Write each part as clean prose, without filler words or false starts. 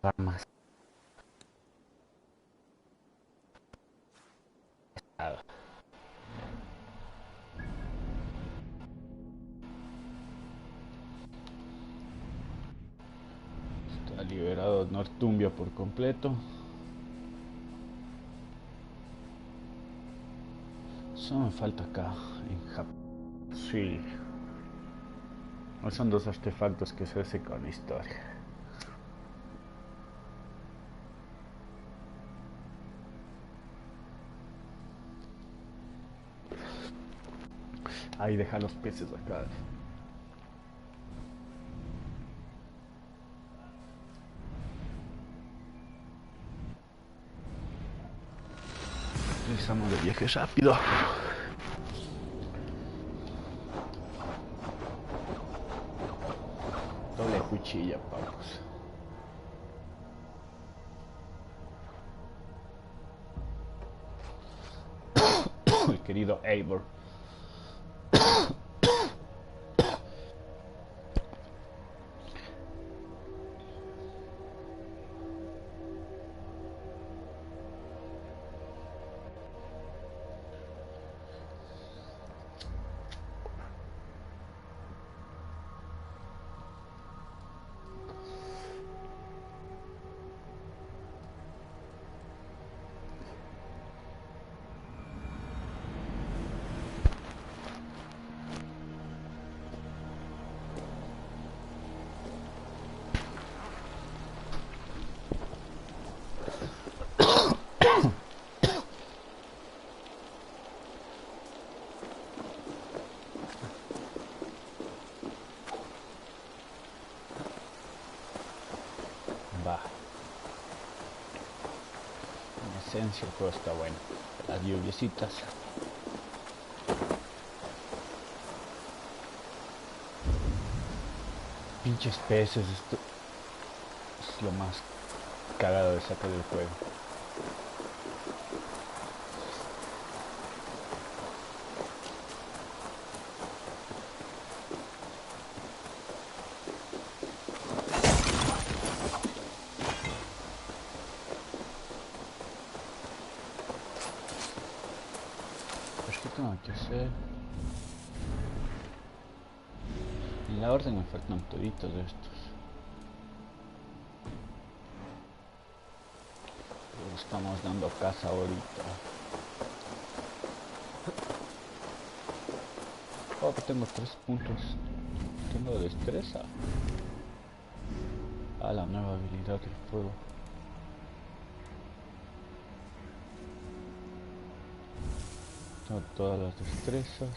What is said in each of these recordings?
armas. Está liberado Nortumbia por completo. Solo me falta acá en Japón. Sí. No son dos artefactos que se hace con la historia. Ahí deja los peces acá. Regresamos de viaje rápido. Doble cuchilla, pavos. El querido Eivor. Va. En esencia el juego está bueno. Las lluviecitas. Pinches peces, esto es lo más cagado de sacar del juego. Pues ¿qué tengo que hacer? En la orden me faltan toditos de estos. Pero estamos dando caza ahorita. Oh, que tengo 3 puntos. Tengo destreza. Ah, la nueva habilidad del fuego. Tengo todas las destrezas.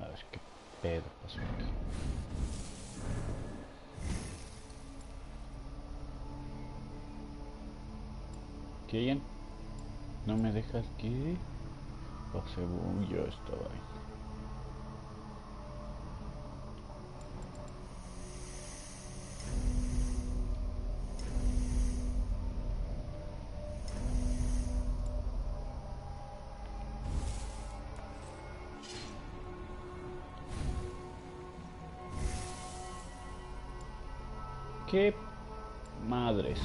A ver qué pedo pasó aquí. ¿Quién? ¿No me dejas que? O según yo estaba ahí. ¿Qué madres?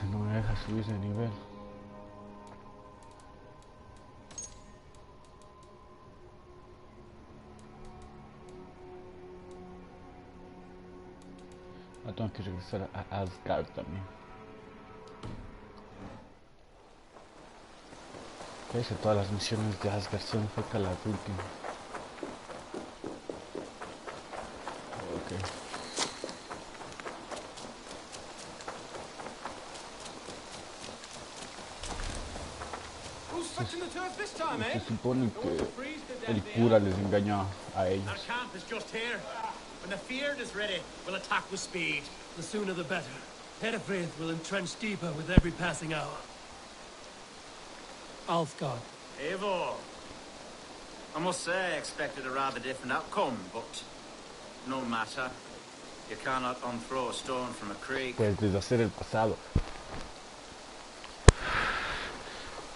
No me deja subir de nivel. Ahora tengo que regresar a Asgard también. Hice todas las misiones de Asgard, solo falta la última. Ok. Se supone que el cura les engañó a ellos. When the Feared is ready, we'll attack with speed. The sooner the better. Hedefrith will entrench deeper with every passing hour. Alfgard. Eivor. I must say I expected a rather different outcome, but no matter. You cannot unthrow a stone from a creek. Pues deshacer el pasado.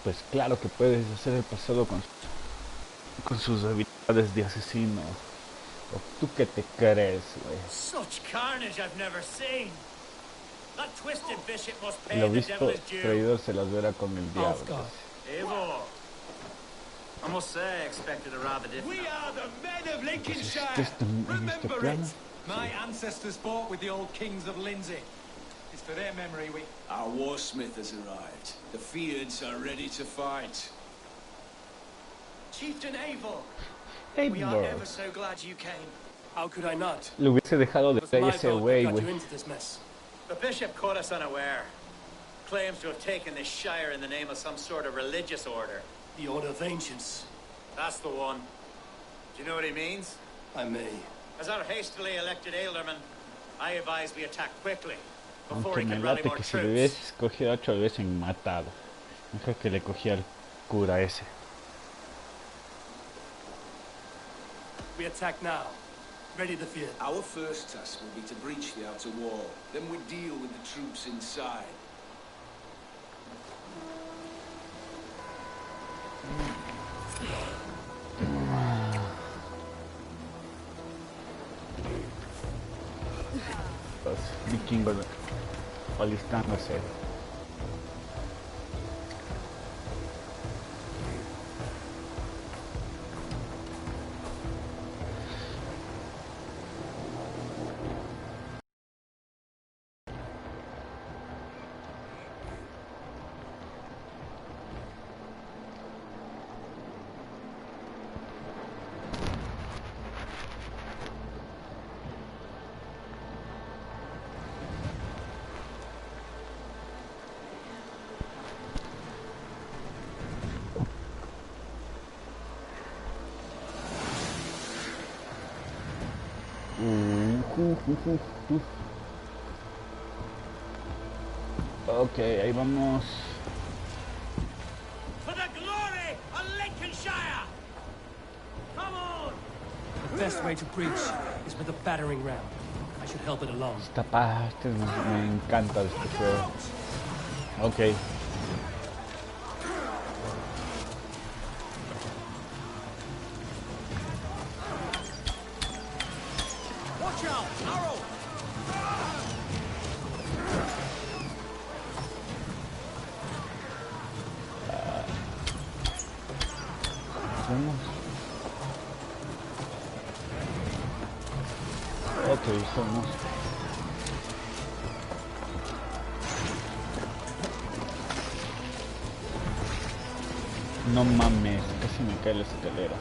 pues claro que puedes hacer el pasado con sus habilidades de asesino. ¿O tú qué te crees, güey? Such carnage I've never seen. That twisted bishop must El pay the devil obispo his due. traidor se las verá con el diablo. Alfgar. Eivor. I must say, I expected a rather different. We are the men of Pues Lincolnshire. es que en este Remember plano. it. My ancestors fought with the old kings of Lindsey. It's for their memory we... Our warsmith has arrived. The Fiends are ready to fight. Chieftain Eivor. Hey, We are bro. ever so glad you came. How could I not? Le hubiese dejado de It was ser my ese fault güey, that got güey. you into this mess. The bishop caught us unaware. Claims to have taken this shire in the name of some sort of religious order. The Order of Ancients. That's the one. Do you know what he means? I may. As our hastily elected alderman, I advise we attack quickly before Aunque he me can rally late more que si le troops. hubiese escogido 8 le hubiesen matado. Mejor que le cogí al cura ese. We attack now. Ready the field. Our first task will be to breach the outer wall. Then we deal with the troops inside. Los vikingos alistándose. Ok, ahí vamos. For the glory of Lincolnshire! Come on! The best way to breach is with a battering ram. I should help it along. Esta parte me encanta de este juego. Ok. Watch out! Arrow! Vamos. Ok, estamos. No mames, casi me cae la escalera.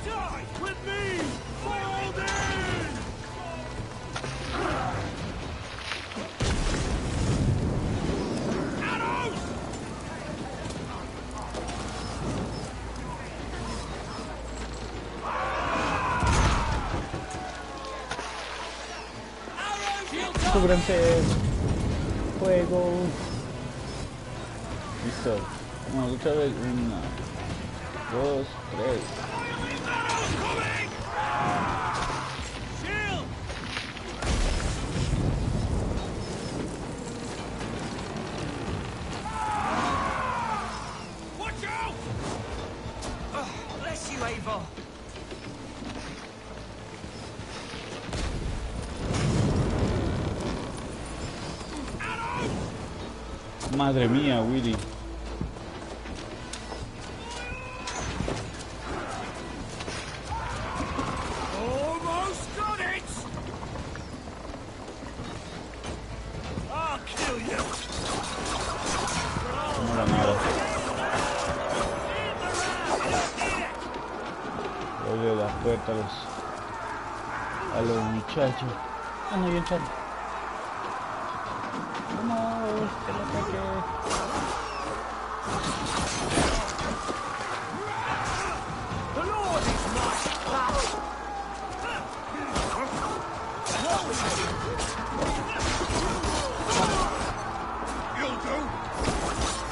Die with me! For Orden! Arrows! Cúbranse. Fuego. Listo. Vamos otra vez. 1, 2, 3. Shield! Watch out! Bless you, Eivor. Madre mía, Willy. Almost got it! I'll kill you! No era nada. Abre la puerta a los muchachos. Ah, no, bien chato. Vamos, el ataque. The Lord is my battle! You'll do!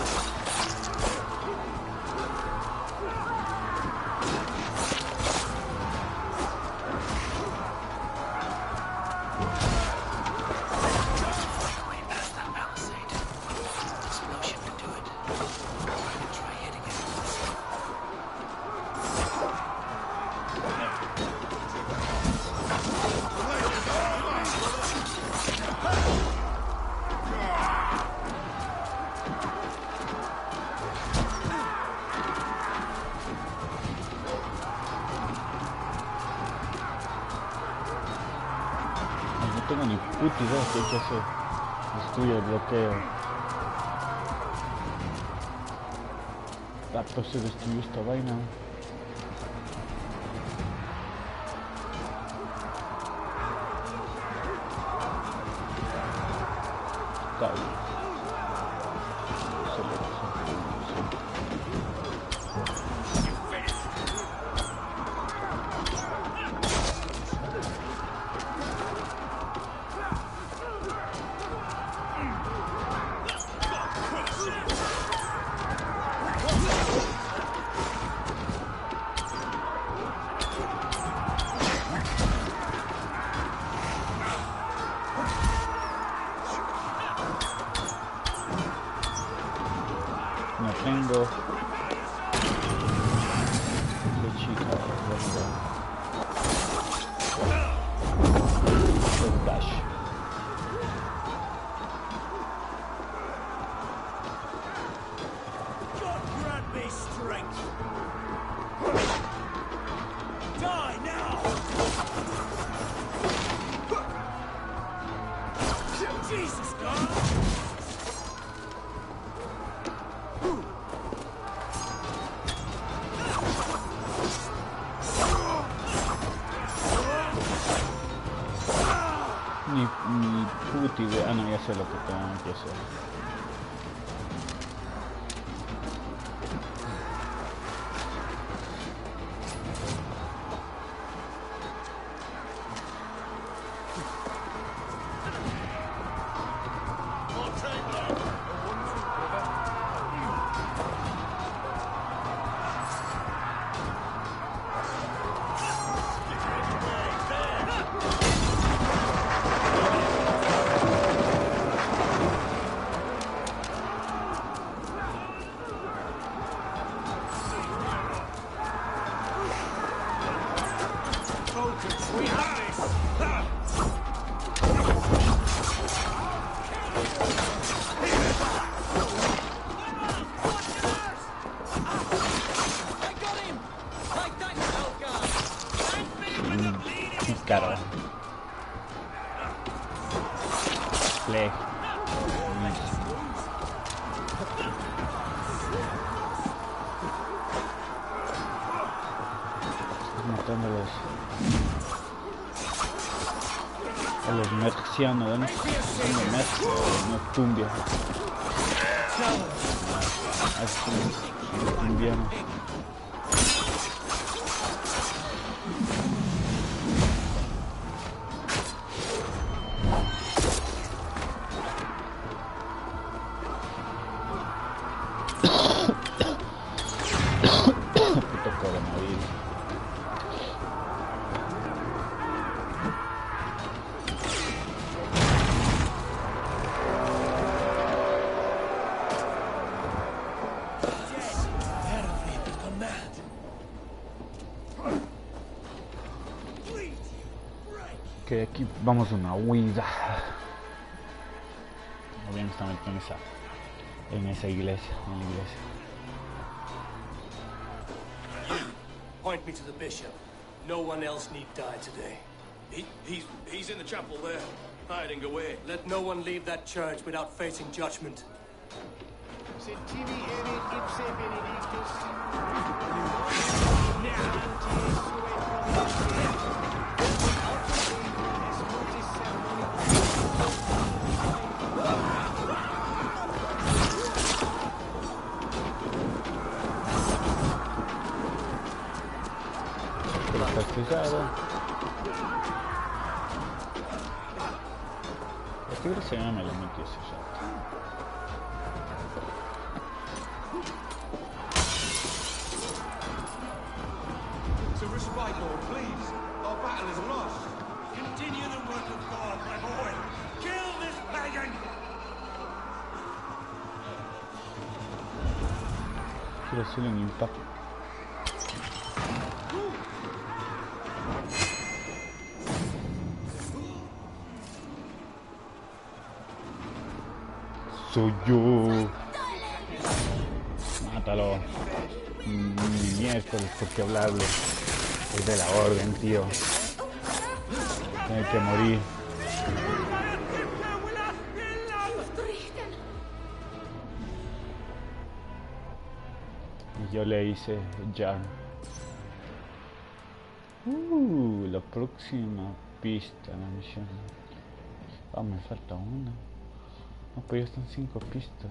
tengo ni puta idea de qué hacer. Destruye el bloqueo. Ah, pues se destruyó esta vaina. Está bien. No tengo flechita, el dash. God grant me strength. Die now. Jesus God. Ni puta idea. Ah, no, ya sé lo que tengo que hacer. Claro. Play. Matándolos a los mercianos, ¿no? No cumbia. Así, cumbianos. Que aquí vamos a una huida. O bien está metido en esa iglesia, en la iglesia. Point me to the bishop. No one else need die today. He's in the chapel there, hiding away. Let no one leave that church without facing judgment. El tigre se llama, me lo metió ese rato. To respite, Lord, please. Our battle is lost. Continue the work of God, my boy. Kill this pagan! Quiero hacerle un impacto. Soy yo. Mátalo. Miércoles, ¿por qué hablarle? Es de la orden, tío. Tiene que morir. Y yo le hice ya. La próxima pista, la misión. Ah, me falta una. No, pues ya están 5 pistas.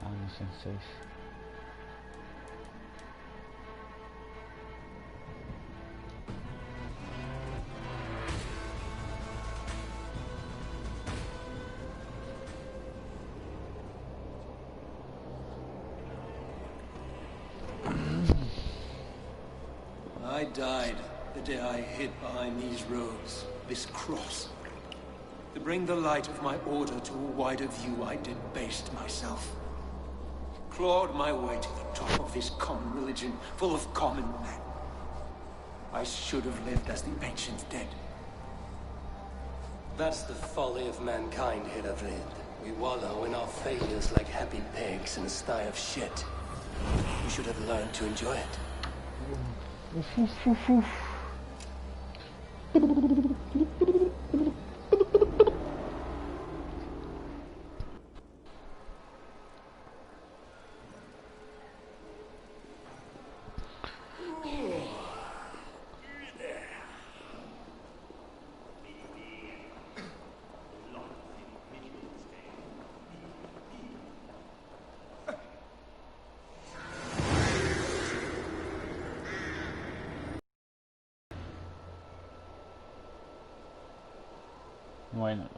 Ah, no son 6. I died the day I hid behind these robes, this cross. To bring the light of my order to a wider view, I did baste myself. Clawed my way to the top of this common religion, full of common men. I should have lived as the ancient dead. That's the folly of mankind, Hitherfrid. We wallow in our failures like happy pigs in a sty of shit. We should have learned to enjoy it. Bueno.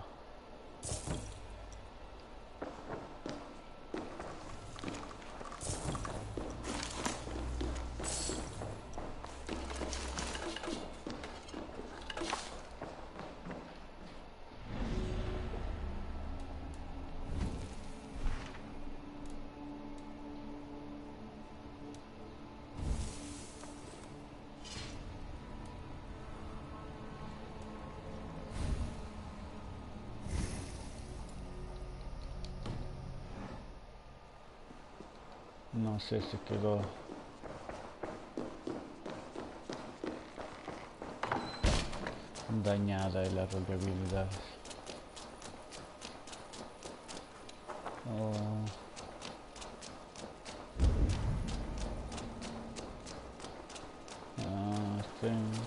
No sé, se quedó dañada el árbol de habilidades.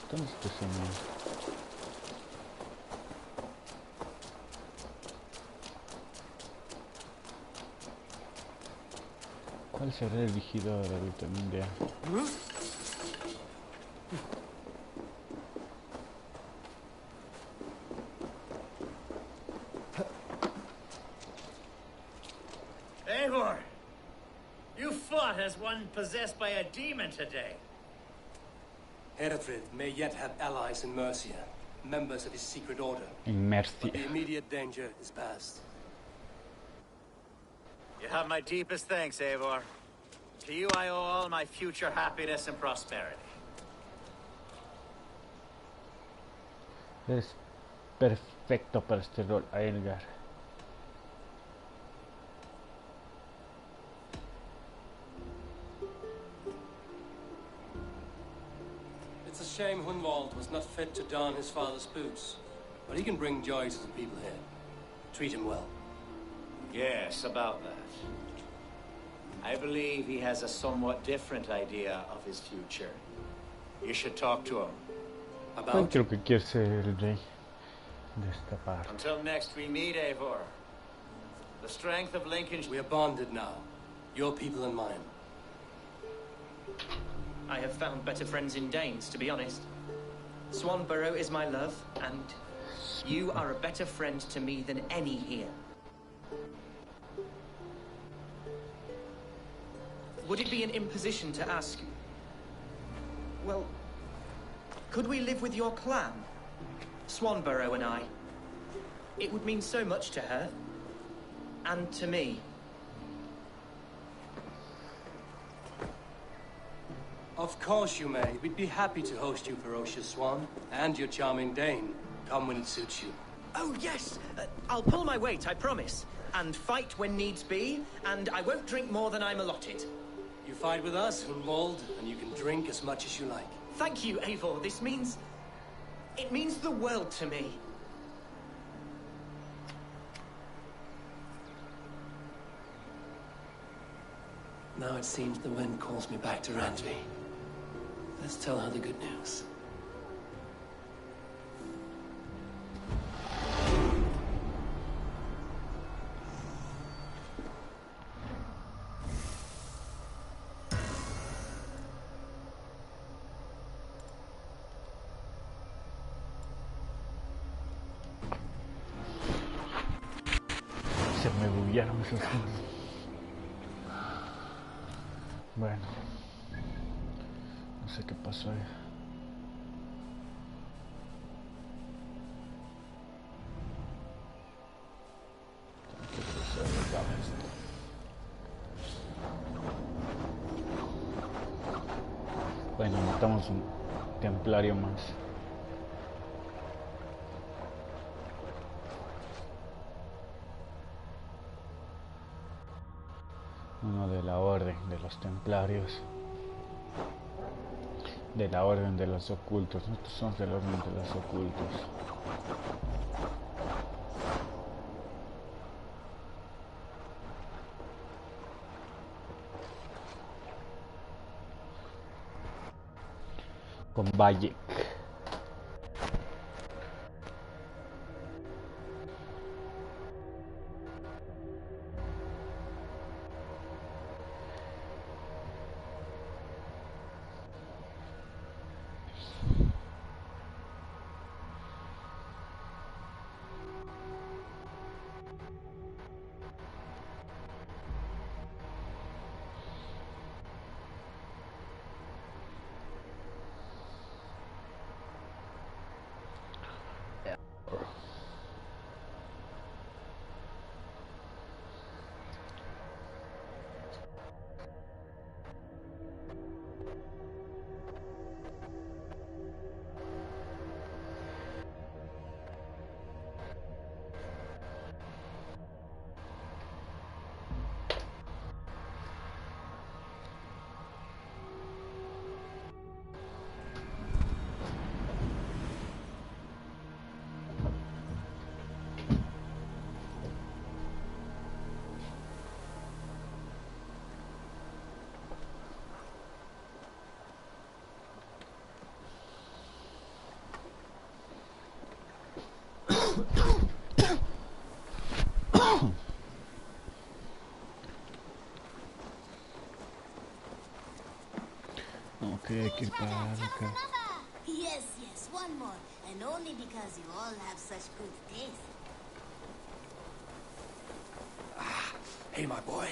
¿Dónde está ese niño? ¿Cuál será el vigidor de vitamina D? Eivor! You fought as one possessed by a demon today. Herefrid may yet have allies in Mercia, members of his secret order. En Mercia. But the immediate danger is past. You have my deepest thanks, Eivor. To you I owe all my future happiness and prosperity. Eres perfecto para este rol, Aelgar. It's a shame Hunwald was not fit to don his father's boots, but he can bring joy to the people here. Treat him well. Yes, about that. I believe he has a somewhat different idea of his future. You should talk to him. About? Creo que quiere ser el rey de esta parte. Until next we meet, Eivor. The strength of Lincolnshire. We are bonded now. Your people and mine. I have found better friends in Danes, to be honest. Swanborough is my love, and you are a better friend to me than any here. Would it be an imposition to ask? Well, could we live with your clan? Swanborough and I. It would mean so much to her. And to me. Of course you may. We'd be happy to host you, ferocious Swan. And your charming Dane. Come when it suits you. Oh, yes! I'll pull my weight, I promise. And fight when needs be, and I won't drink more than I'm allotted. You fight with us, Hunwald, and you can drink as much as you like. Thank you, Eivor. This means... It means the world to me. Now it seems the wind calls me back to Randvi. Let's tell her the good news. Se me buguearon esos cosas. Bueno, no sé qué pasó ahí. Tengo que cruzar el cabeza. Bueno, matamos un templario más. Uno de la orden de los templarios, de la orden de los ocultos. Estos son del orden de los ocultos. Con Bayek. Ok, hay que ir para acá. Yes, yes, one more. And only because you all have such good taste. Hey, my boy.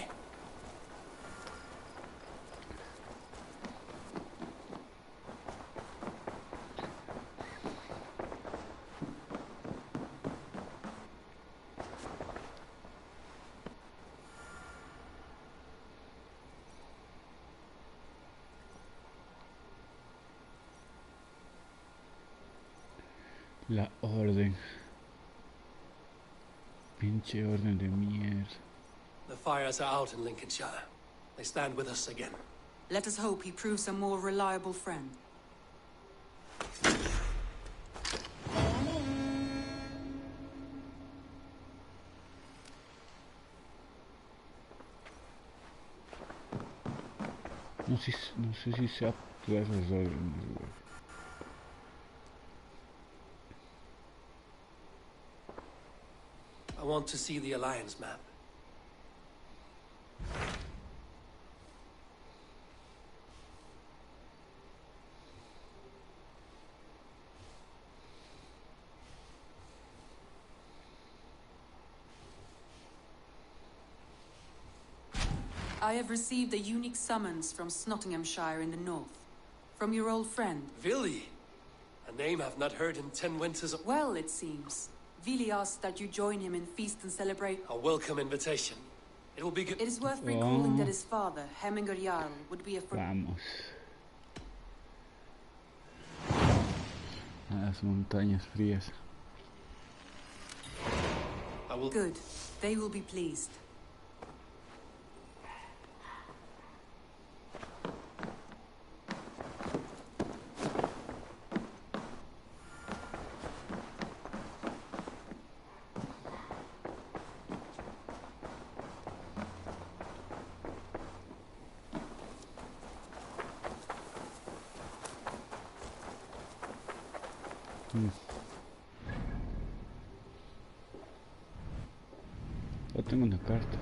La orden. Pinche orden de mierda. The fires are out in Lincolnshire. They stand with us again. Let us hope he proves a more reliable friend. No sé si sea todas las órdenes, güey. I want to see the Alliance map. I have received a unique summons from Nottinghamshire in the north. From your old friend. Vili! A name I've not heard in 10 winters. Well, it seems. Vili asked that you join him in feast and celebrate. A welcome invitation. It will be good. It is worth recalling that his father, Hemminger Jarl, would be a Vamos. A las montañas frías. I will... Good. They will be pleased. Ya tengo una carta.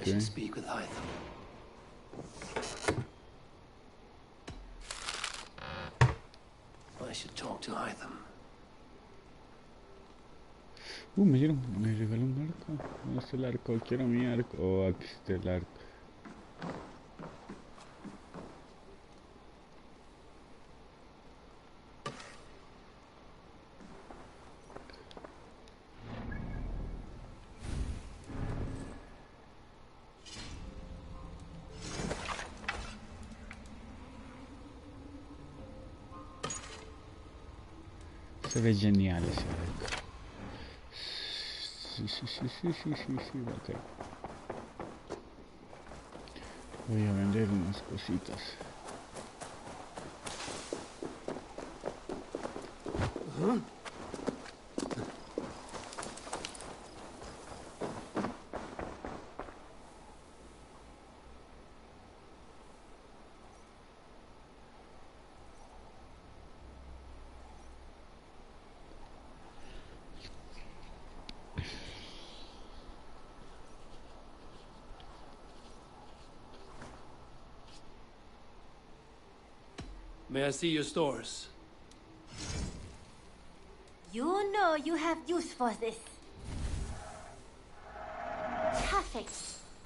I should speak with Hytham. I should talk to Hytham. Me regaló un arco. ¿Dónde está el arco? Quiero mi arco. Oh, aquí está el arco. Se ve genial ese arco. Sí, ok. Voy a vender unas cositas. May I see your stores? You know you have use for this. Perfect.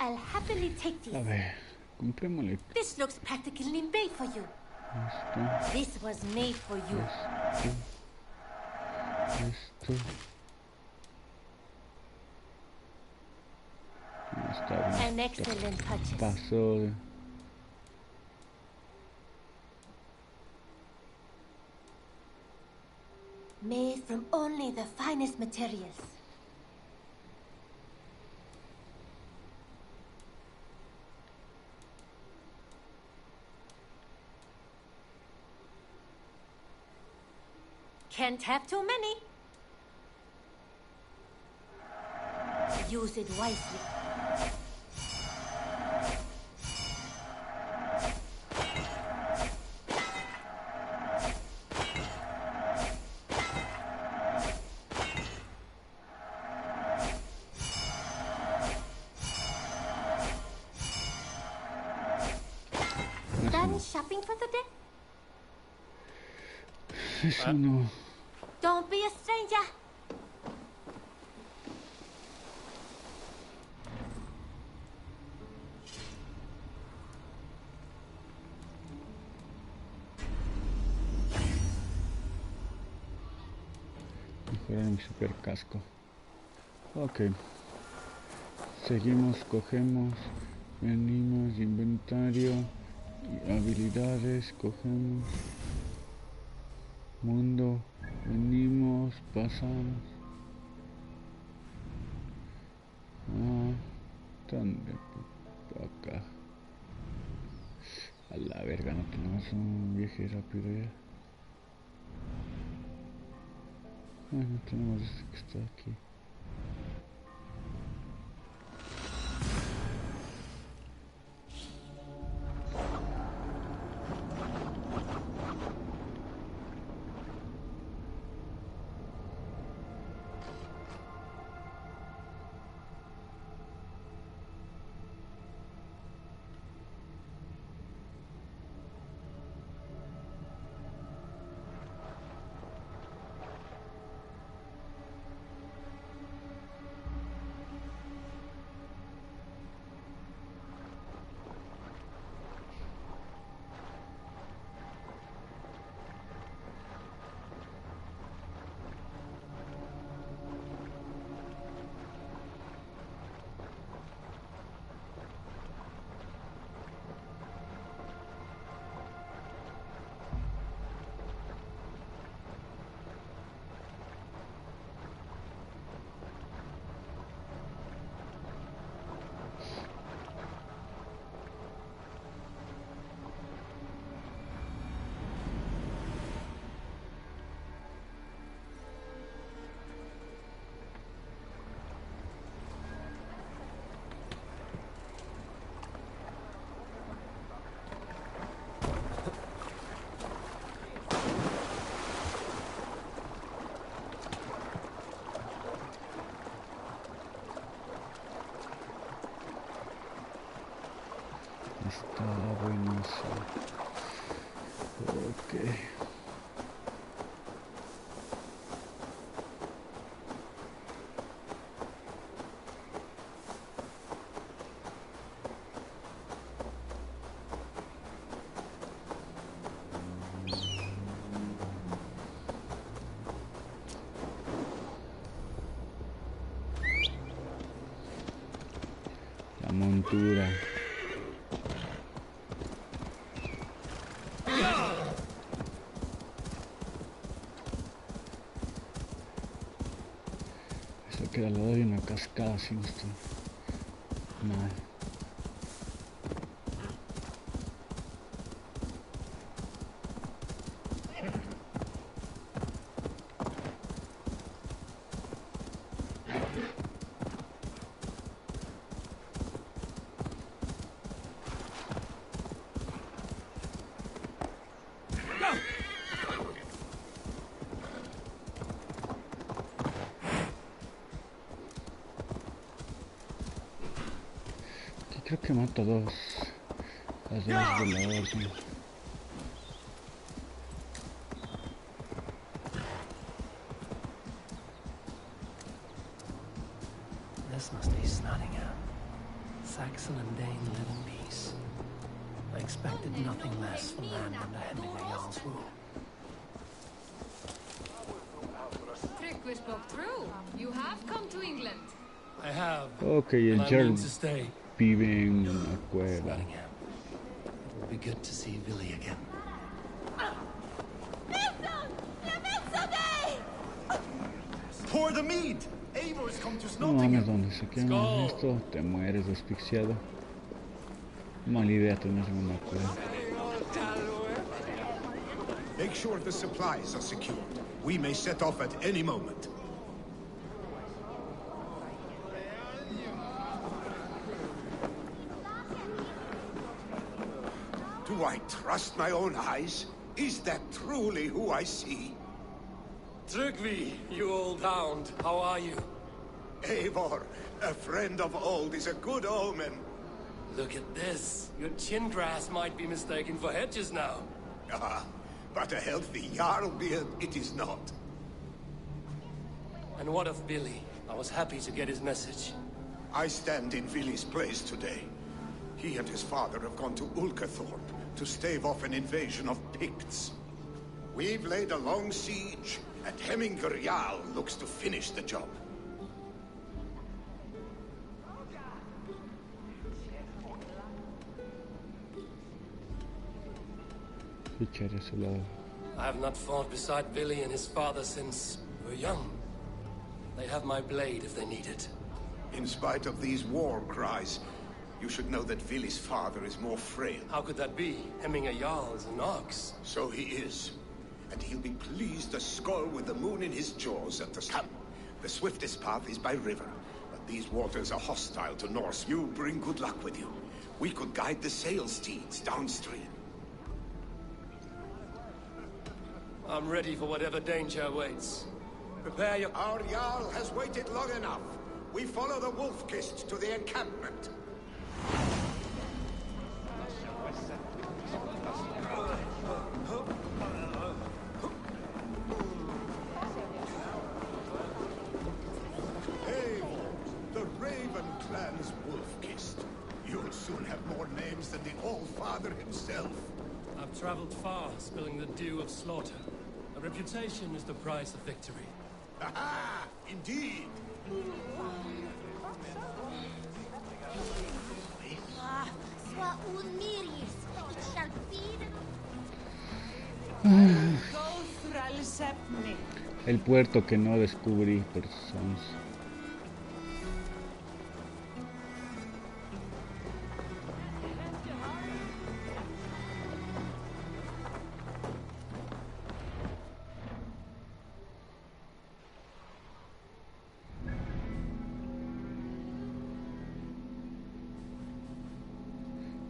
I'll happily take A this. ver, comprémosle This looks practically made for you. esto, This was made for you. esto. Está bien. An excellent purchase. Pasó de... Made from only the finest materials. Can't have too many. Use it wisely. Done shopping for the day? Eso no... Don't be a stranger. Mejorar mi super casco. Ok. Seguimos, cogemos, venimos, inventario, habilidades, cogemos, mundo, venimos, pasamos. ¿Dónde? Acá. A la verga, no tenemos un viaje rápido ya. No tenemos este que está aquí. Está buenísimo. Ok. La montura. Eso que al lado de una cascada sin esto. Mal. Creo que mato a las dos de la orden. This must be Nottingham. Saxon and Dane live in peace. I expected nothing less from land under Hemming the Jarl's rule. Tryggvi spoke true. You have come to England. I have. Ok, el and I Jarl mean to stay. vive en una cueva. Nottingham. It will be good to see Billy again. Pour the mead! Eivor's come to No mames, Nottingham. donde se quema esto, te mueres asfixiado. Mala idea tener una cueva. Make sure the supplies are secured. We may set off at any moment. Do I trust my own eyes? Is that truly who I see? Tryggvi, you old hound, how are you? Eivor, a friend of old is a good omen. Look at this. Your chin grass might be mistaken for hedges now. Ah, but a healthy Jarl beard it is not. And what of Billy? I was happy to get his message. I stand in Vili's place today. He and his father have gone to Ulcathorpe to stave off an invasion of Picts. We've laid a long siege, and Hemminger Jarl looks to finish the job. I have not fought beside Billy and his father since we were young. They have my blade if they need it. In spite of these war cries, you should know that Vili's father is more frail. How could that be? Hemminger Jarl is an ox. So he is. And he'll be pleased to skull with the moon in his jaws at the sun. The swiftest path is by river, but these waters are hostile to Norse. You bring good luck with you. We could guide the sail steeds downstream. I'm ready for whatever danger awaits. Prepare your... Our Jarl has waited long enough. We follow the Wolf-Kist to the encampment. Hey, the Raven clan's Wolf-Kist. You'll soon have more names than the All-Father himself. I've traveled far, spilling the dew of slaughter. A reputation is the price of victory. Aha! Indeed! El puerto que no descubrí, personas.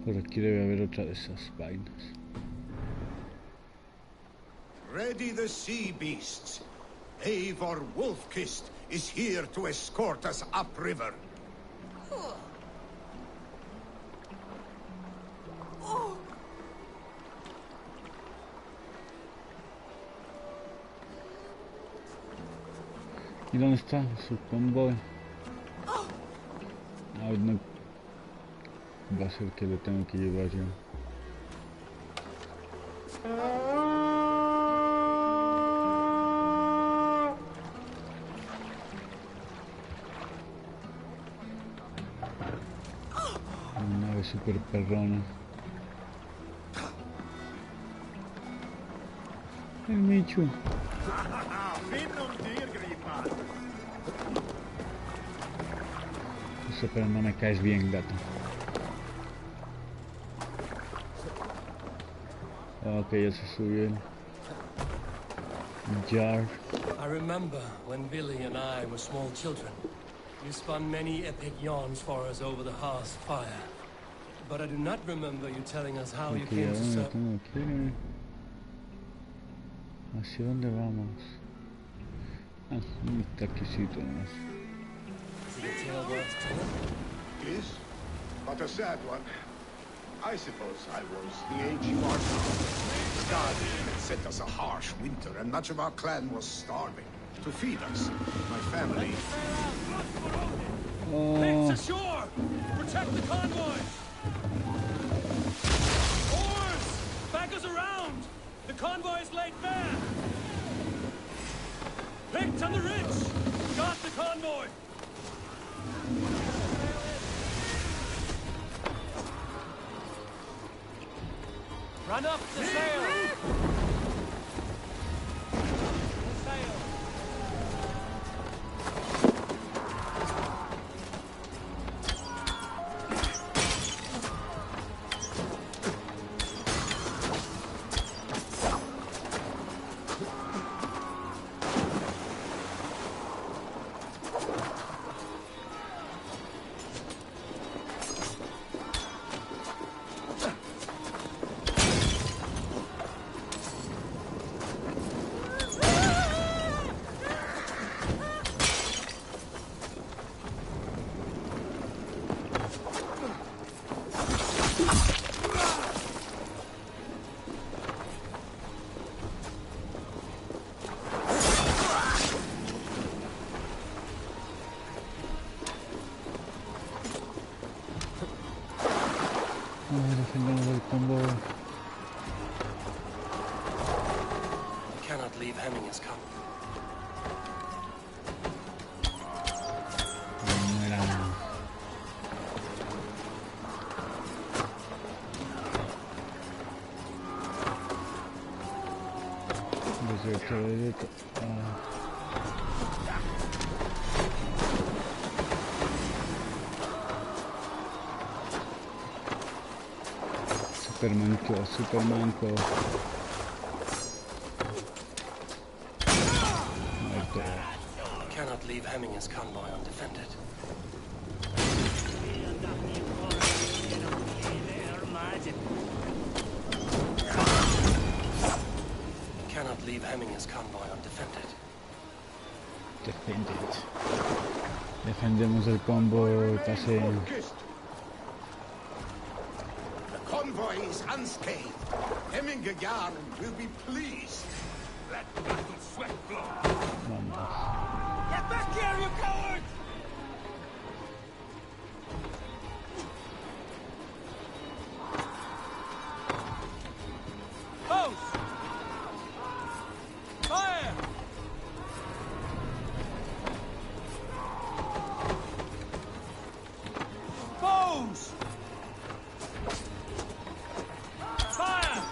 Por aquí debe haber otra de esas vainas. Ready the sea beasts. Eivor Wolf-Kist is here to escort us upriver. ¿Y dónde está su convoy? Ay, no. Va a ser que lo tengo que llevar yo. Una nave super perrona. El Michu. No sé, pero no me caes bien, gato. Ok, ya se subió el jar. I remember when Billy and I were small children. You spun many epic yarns for us over the hearth's fire. But I do not remember you telling us how you came to serve. Tengo que ir. ¿Hacia dónde vamos? Ah, un taquicito más. Is it a tale worth telling? It is, but a sad one. I suppose I was the aging archer. The Guardian had sent us a harsh winter, and much of our clan was starving. To feed us, my family... Pigs ashore! Protect the convoy! Oars! Back us around! The convoy is laid bare! Picked on the ridge! Got the convoy! Run up the sail! The sail! Defendemos el combo. Cannot leave Hemming as come. No era... Derecho. Super manco. Muerto. Cannot leave Hemming as convoy undefended. Cannot leave Hemming as convoy undefended. Defended. Defendemos el combo, pase. The convoy is unscathed. Hemmingayan will be pleased. Let battle sweat flow. Vamos. Get back here, you cowards! Bows! Fire! Bows! Fire!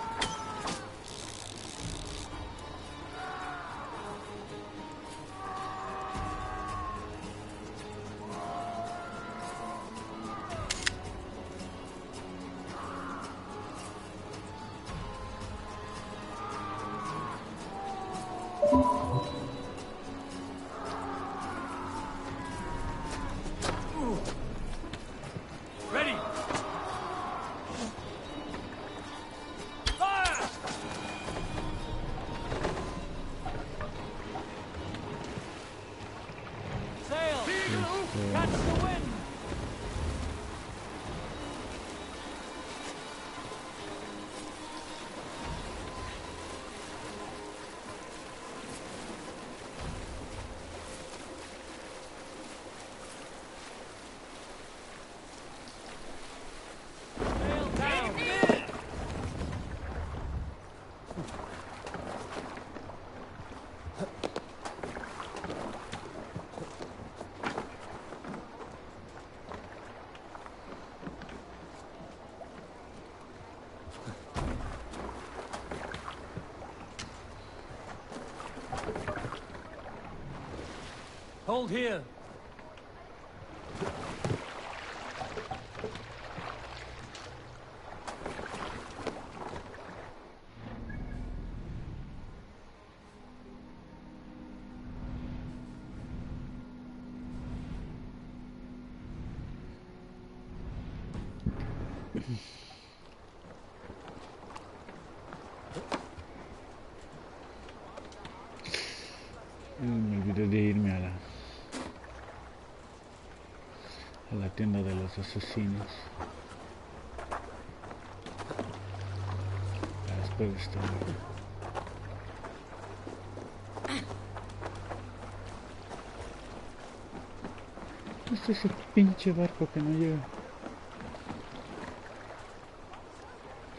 Hold here. Me olvidé de irme a la tienda de los asesinos. Después de esto. Este es el pinche barco que no llega.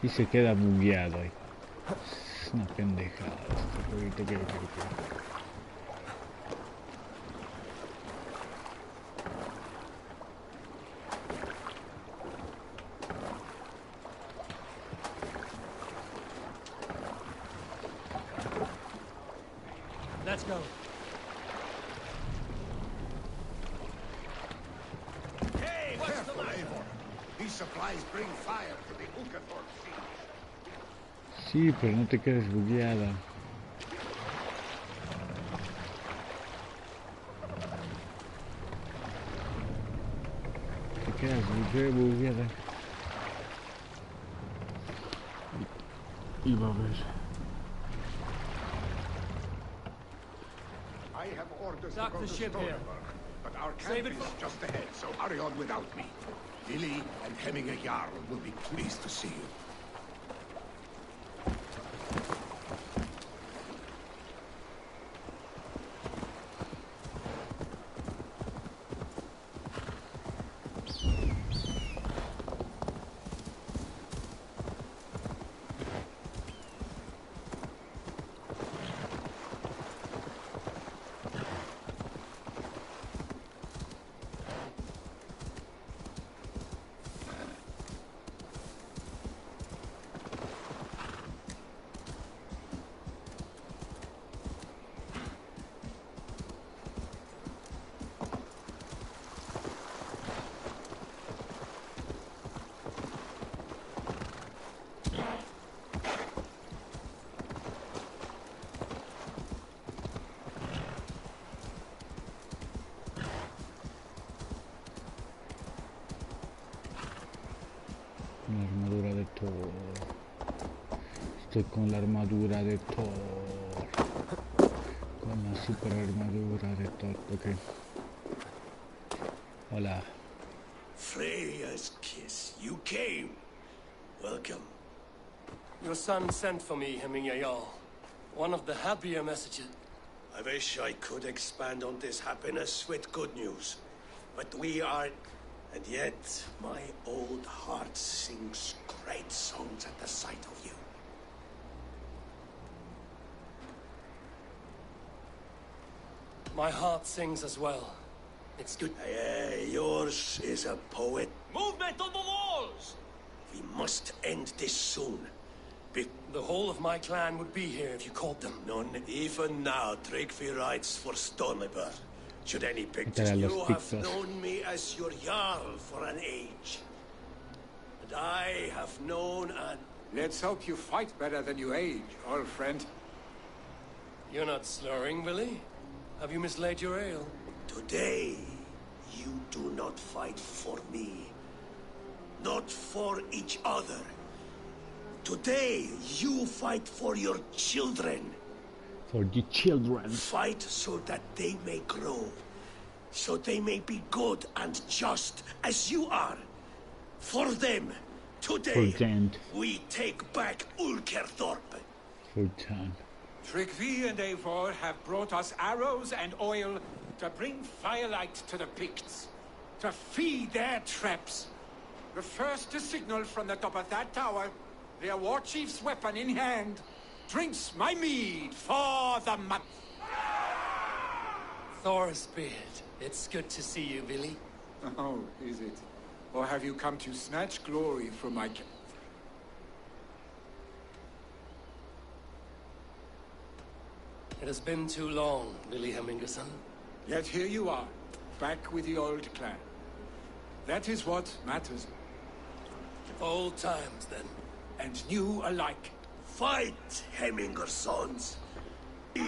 Y se queda bugueado ahí. Es una pendejada este jueguito que. Let's go. Hey, what's the matter? These supplies bring fire to the Ukathor siege. Sí, pero no te quedes bugueada. Te quedas bugueada. Y va a ver. I have orders Dock to go the to ship here. Stoneberg, but our Save camp it is for- just ahead, so hurry on without me. Billy and Hemminger Jarl will be pleased to see you. La armadura de Thor. Estoy con la armadura de Thor. Con la super armadura de Thor. Ok. Hola. Freya's kiss. You came. Welcome. Your son sent for me, Hemminger Jarl. One of the happier messages. I wish I could expand on this happiness with good news. But we are... And yet, my old heart sings great songs at the sight of you. My heart sings as well. It's good. Yours is a poet. Movement on the walls! We must end this soon. The whole of my clan would be here if you called them. None even now. Tryggvi writes for Stonebur. Should any pictures, Métele a los you have pictos. known me as your Jarl for an age. And I have known an... Let's hope you fight better than you age, old friend. You're not slurring, Willie? Have you mislaid your ale? Today, you do not fight for me. Not for each other. Today, you fight for your children. For the children. Fight so that they may grow. So they may be good and just as you are. For them, today, For them. we take back Ulkerthorpe. For time. Tryggvi and Eivor have brought us arrows and oil to bring firelight to the Picts. To feed their traps. The first to signal from the top of that tower, their war chief's weapon in hand, drinks my mead for the month. Thor's beard. It's good to see you, Billy. Oh, is it? Or have you come to snatch glory from my... It has been too long, Billy Hemmingerson. Yet here you are, back with the old clan. That is what matters. Old times, then. And new alike. Fight, Hemminger sons. East.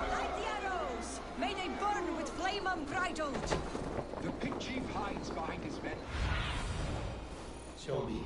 Light the arrows! May they burn with flame unbridled! The pig chief hides behind his men. Show me.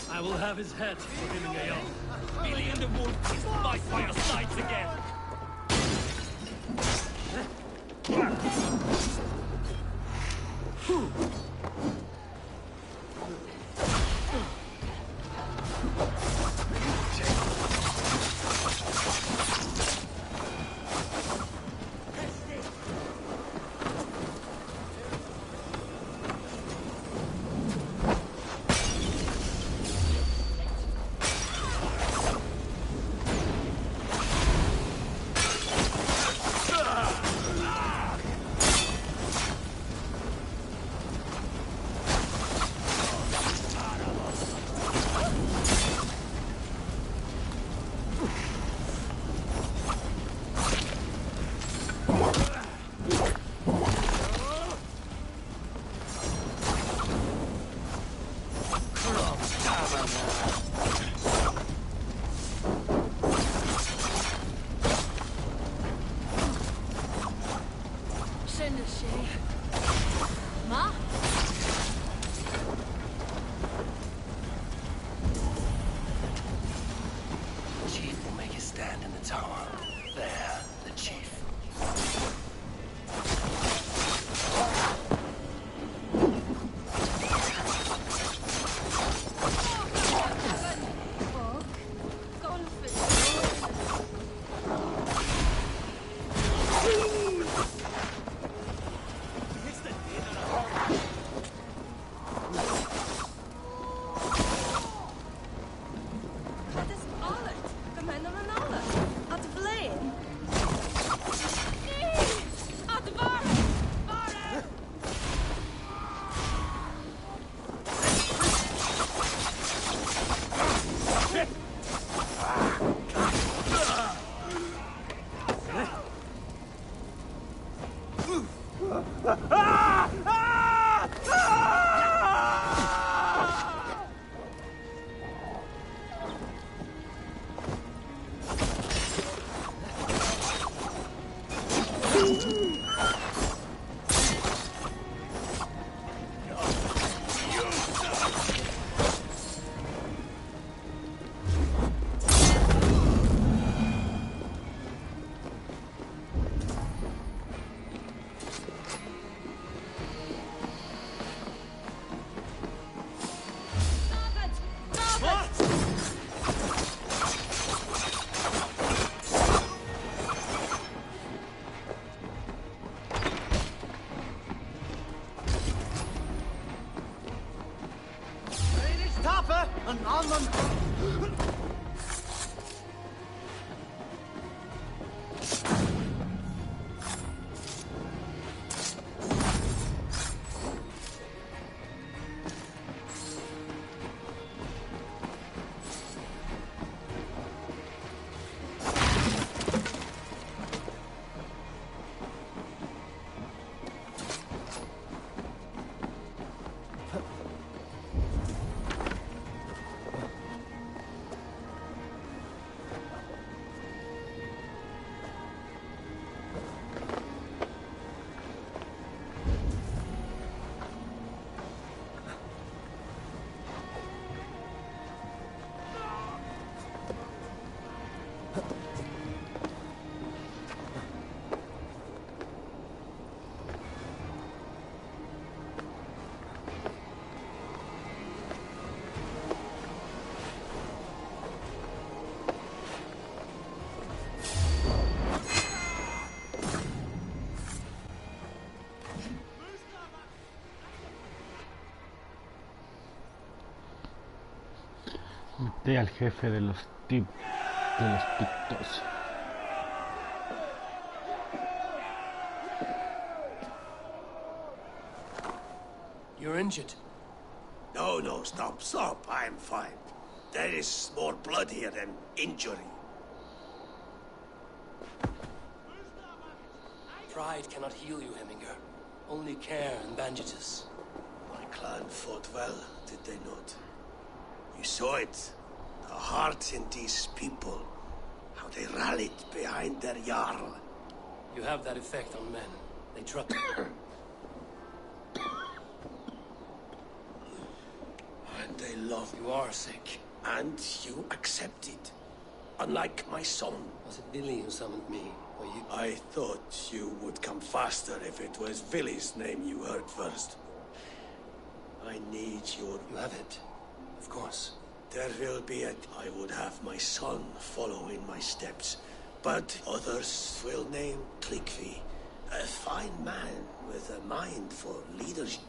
I will have his head for giving a yell. Billy and the wolf is fight by your sides again. Ma? The chief will make his stand in the tower. There, the chief. Maté al jefe de los pictos. You're injured. No, stop. I'm fine. There is more blood here than injury. Pride cannot heal you, Heminger. Only care and bandages. My clan fought well, did they not? You saw it. The heart in these people. How they rallied behind their Jarl. You have that effect on men. They trust. And they love you. Are sick. And you accept it. Unlike my son. Was it Billy who summoned me, or you? I thought you would come faster if it was Billy's name you heard first. I need your... You have it. Of course. There will be a... I would have my son follow in my steps. But others will name Tlikvi. A fine man with a mind for leadership.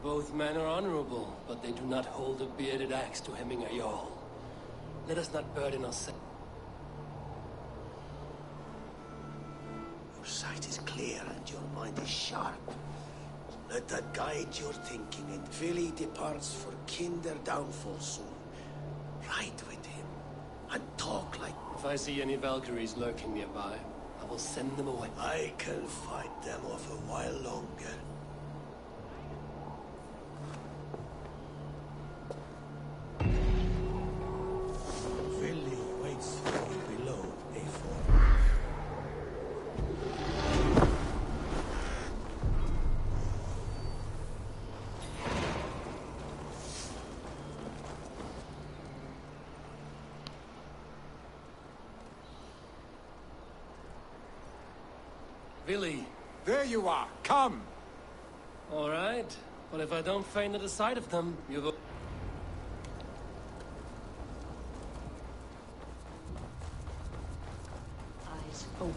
Both men are honorable, but they do not hold a bearded axe to Heminger Jarl. Let us not burden ourselves. Your sight is clear and your mind is sharp. Let that guide your thinking, and Vili departs for Kinder downfall soon. Ride with him, and talk like... If I see any Valkyries lurking nearby, I will send them away. I can fight them off a while longer. Vili waits for you below, A4. Billy. There you are. Come. All right. But if I don't faint at the sight of them, you've... Eyes open.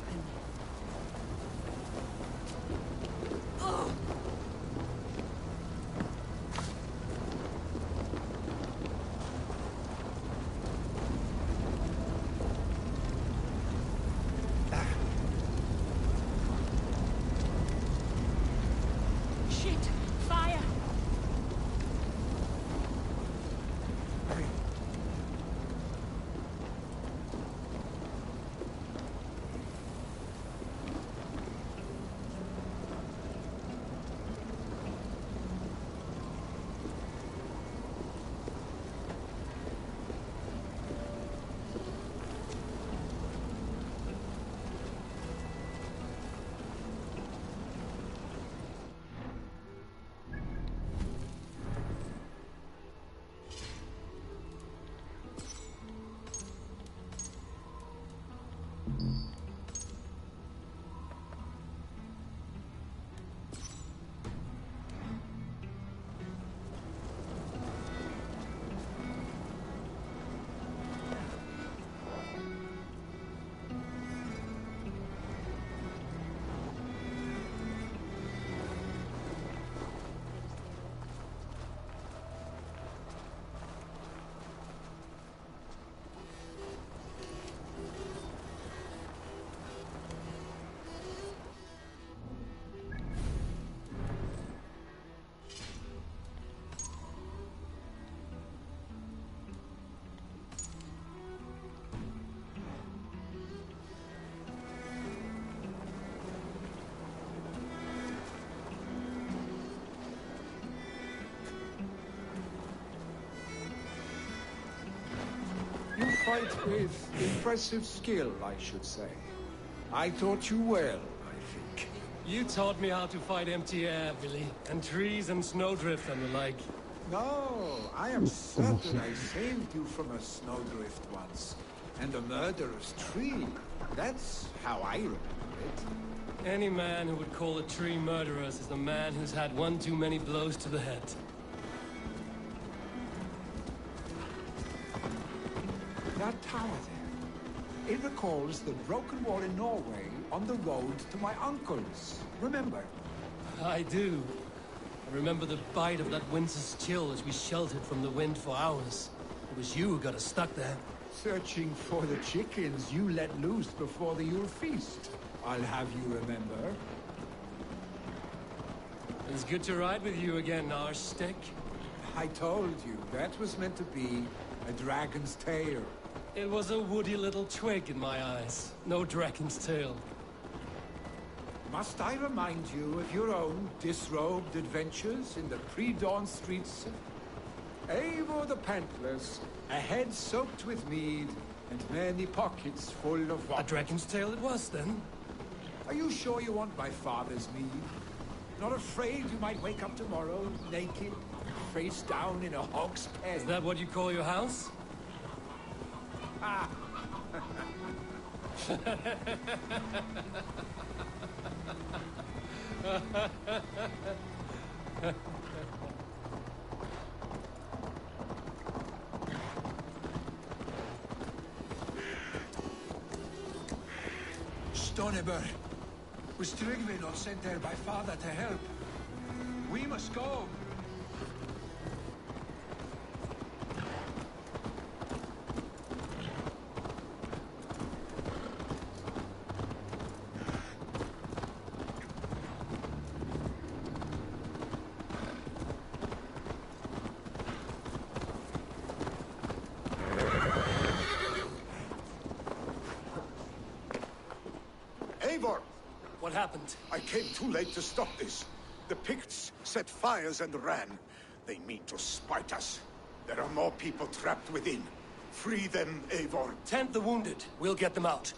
You fight with impressive skill, I should say. I taught you well, I think. You taught me how to fight empty air, Billy, and trees and snowdrift and the like. No, I am certain I saved you from a snowdrift once. And a murderous tree. That's how I remember it. Any man who would call a tree murderous is a man who's had one too many blows to the head. That tower there, it recalls the broken wall in Norway on the road to my uncle's. Remember? I do. I remember the bite of that winter's chill as we sheltered from the wind for hours. It was you who got us stuck there. Searching for the chickens you let loose before the Yule feast. I'll have you remember. It's good to ride with you again, Arstick. I told you, that was meant to be a dragon's tail. It was a woody little twig in my eyes. No dragon's tail. Must I remind you of your own disrobed adventures in the pre-dawn streets of Eivor the Pantless, a head soaked with mead, and many pockets full of water? A dragon's tail it was, then? Are you sure you want my father's mead? Not afraid you might wake up tomorrow, naked, face down in a hog's pen? Is that what you call your house? Ah! Stoneber was Tryggvi not sent there by father to help? We must go. Eivor! What happened? I came too late to stop this. The Picts set fires and ran. They mean to spite us. There are more people trapped within. Free them, Eivor. Tend the wounded. We'll get them out.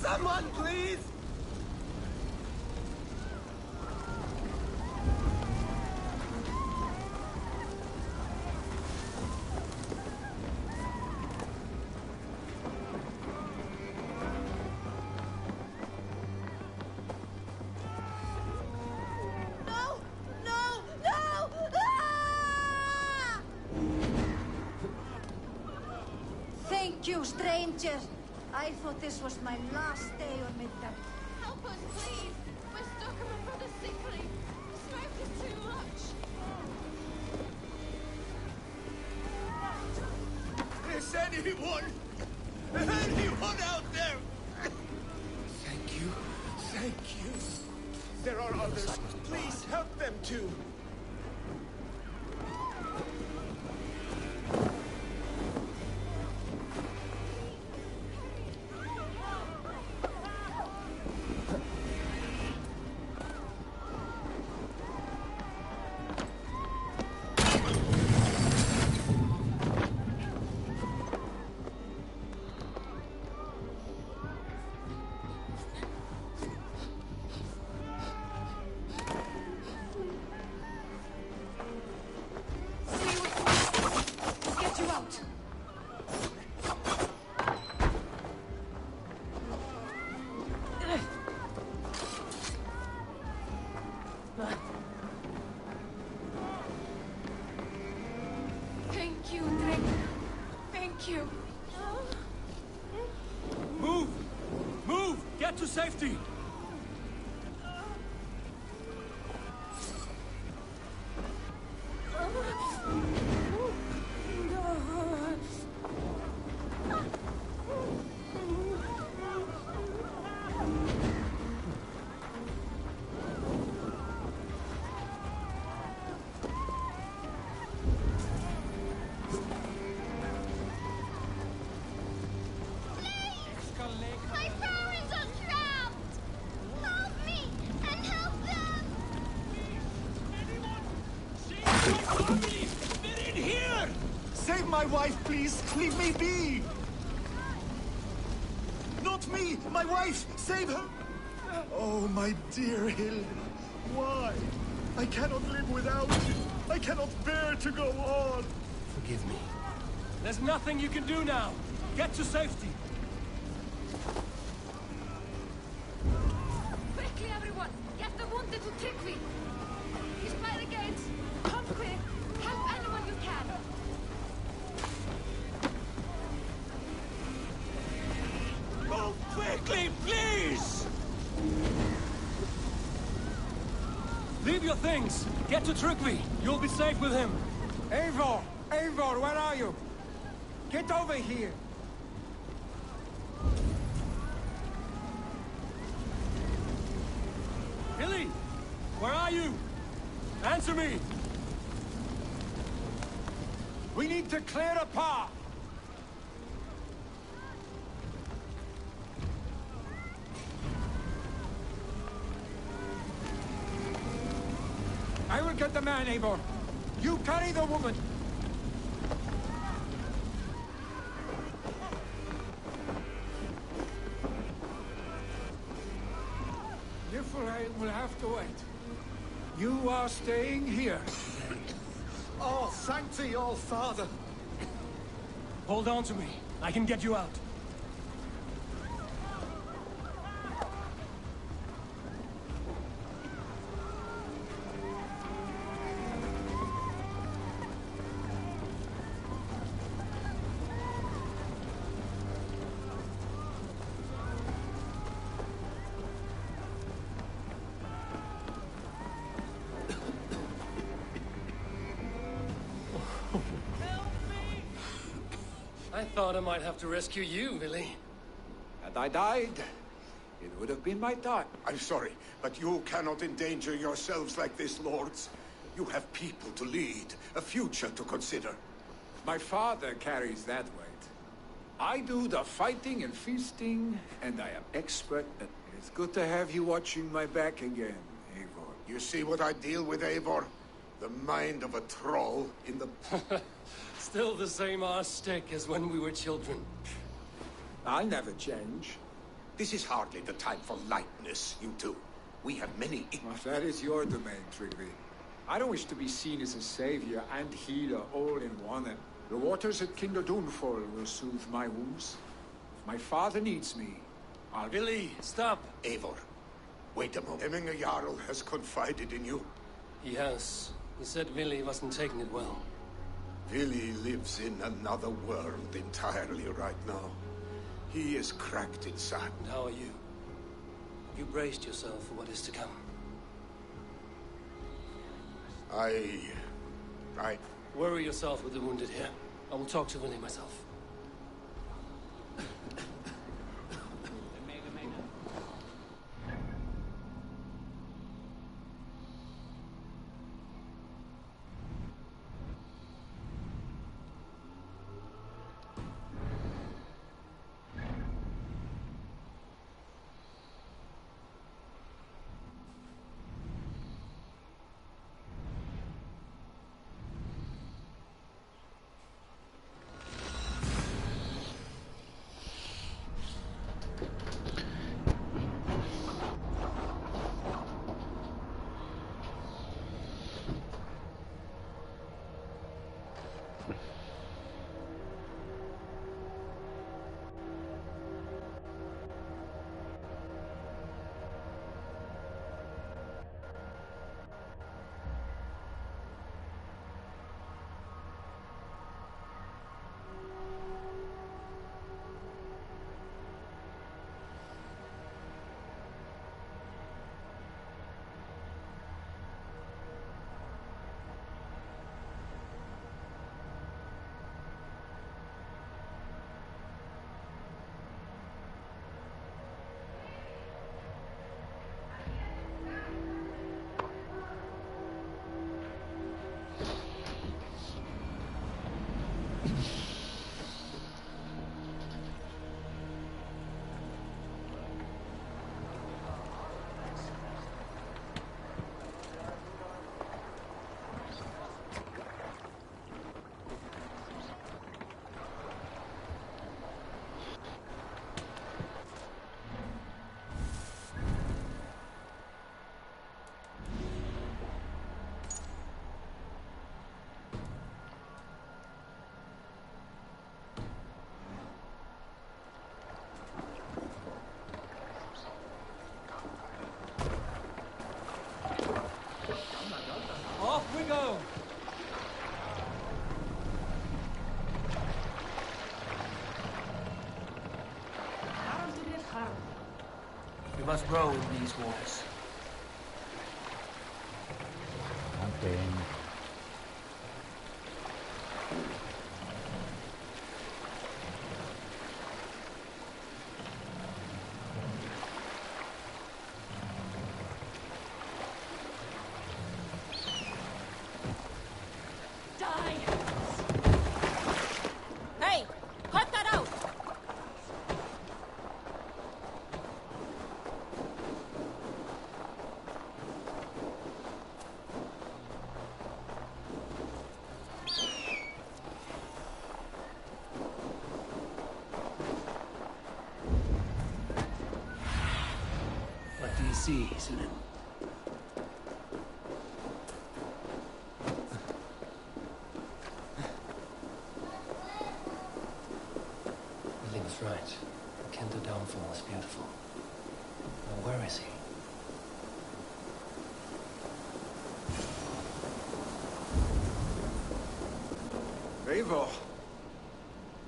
Someone, please! No! No! No! Ah! Thank you, stranger. I thought this was my last day on Midgard. Help us, please! We're stuck and my brother's sickly. The smoke is too much. Is anyone out there? Thank you. Thank you. There are others. Please help them too. Get you out! Thank you, Drake. Thank you. Move! Move! Get to safety! my wife, please! Leave me be! Not me! My wife! Save her! Oh, my dear Hill. Why? I cannot live without you. I cannot bear to go on. Forgive me. There's nothing you can do now. Get to safety. Quickly, everyone! Get the wounded to Tryggvi! He's by the gates! Come quick! Help anyone you can! Move quickly, please! Leave your things! Get to Tryggvi! You'll be safe with him! Eivor! Eivor, where are you? Get over here! Billy! Where are you? Answer me! We need to clear a path! I will get the man, Eivor. You carry the woman. Niflheim will have to wait. You are staying here. Oh, thank thee, all father. Hold on to me. I can get you out. I thought I might have to rescue you, Billy. Had I died, it would have been my time. I'm sorry, but you cannot endanger yourselves like this, lords. You have people to lead, a future to consider. My father carries that weight. I do the fighting and feasting, and I am expert at it. It's good to have you watching my back again, Eivor. You see what I deal with, Eivor? The mind of a troll in the... Still the same arse stick as when we were children. I'll never change. This is hardly the time for lightness, you two. We have many... Well, that is your domain, Tryggvi. I don't wish to be seen as a savior and healer all in one. And the waters at Kinder Dunfall will soothe my wounds. If my father needs me, I'll... Billy, stop! Eivor, wait a moment. Hemminger Jarl has confided in you. He has. He said Billy wasn't taking it well. Billy lives in another world entirely right now. He is cracked inside. And how are you? Have you braced yourself for what is to come? I... Worry yourself with the wounded here. I will talk to Willie myself. You must row in these waters. Okay. Hey, cut that out! What do you see, Sunan? Billy was right. The Kendo downfall is beautiful. Now where is he? Eivor,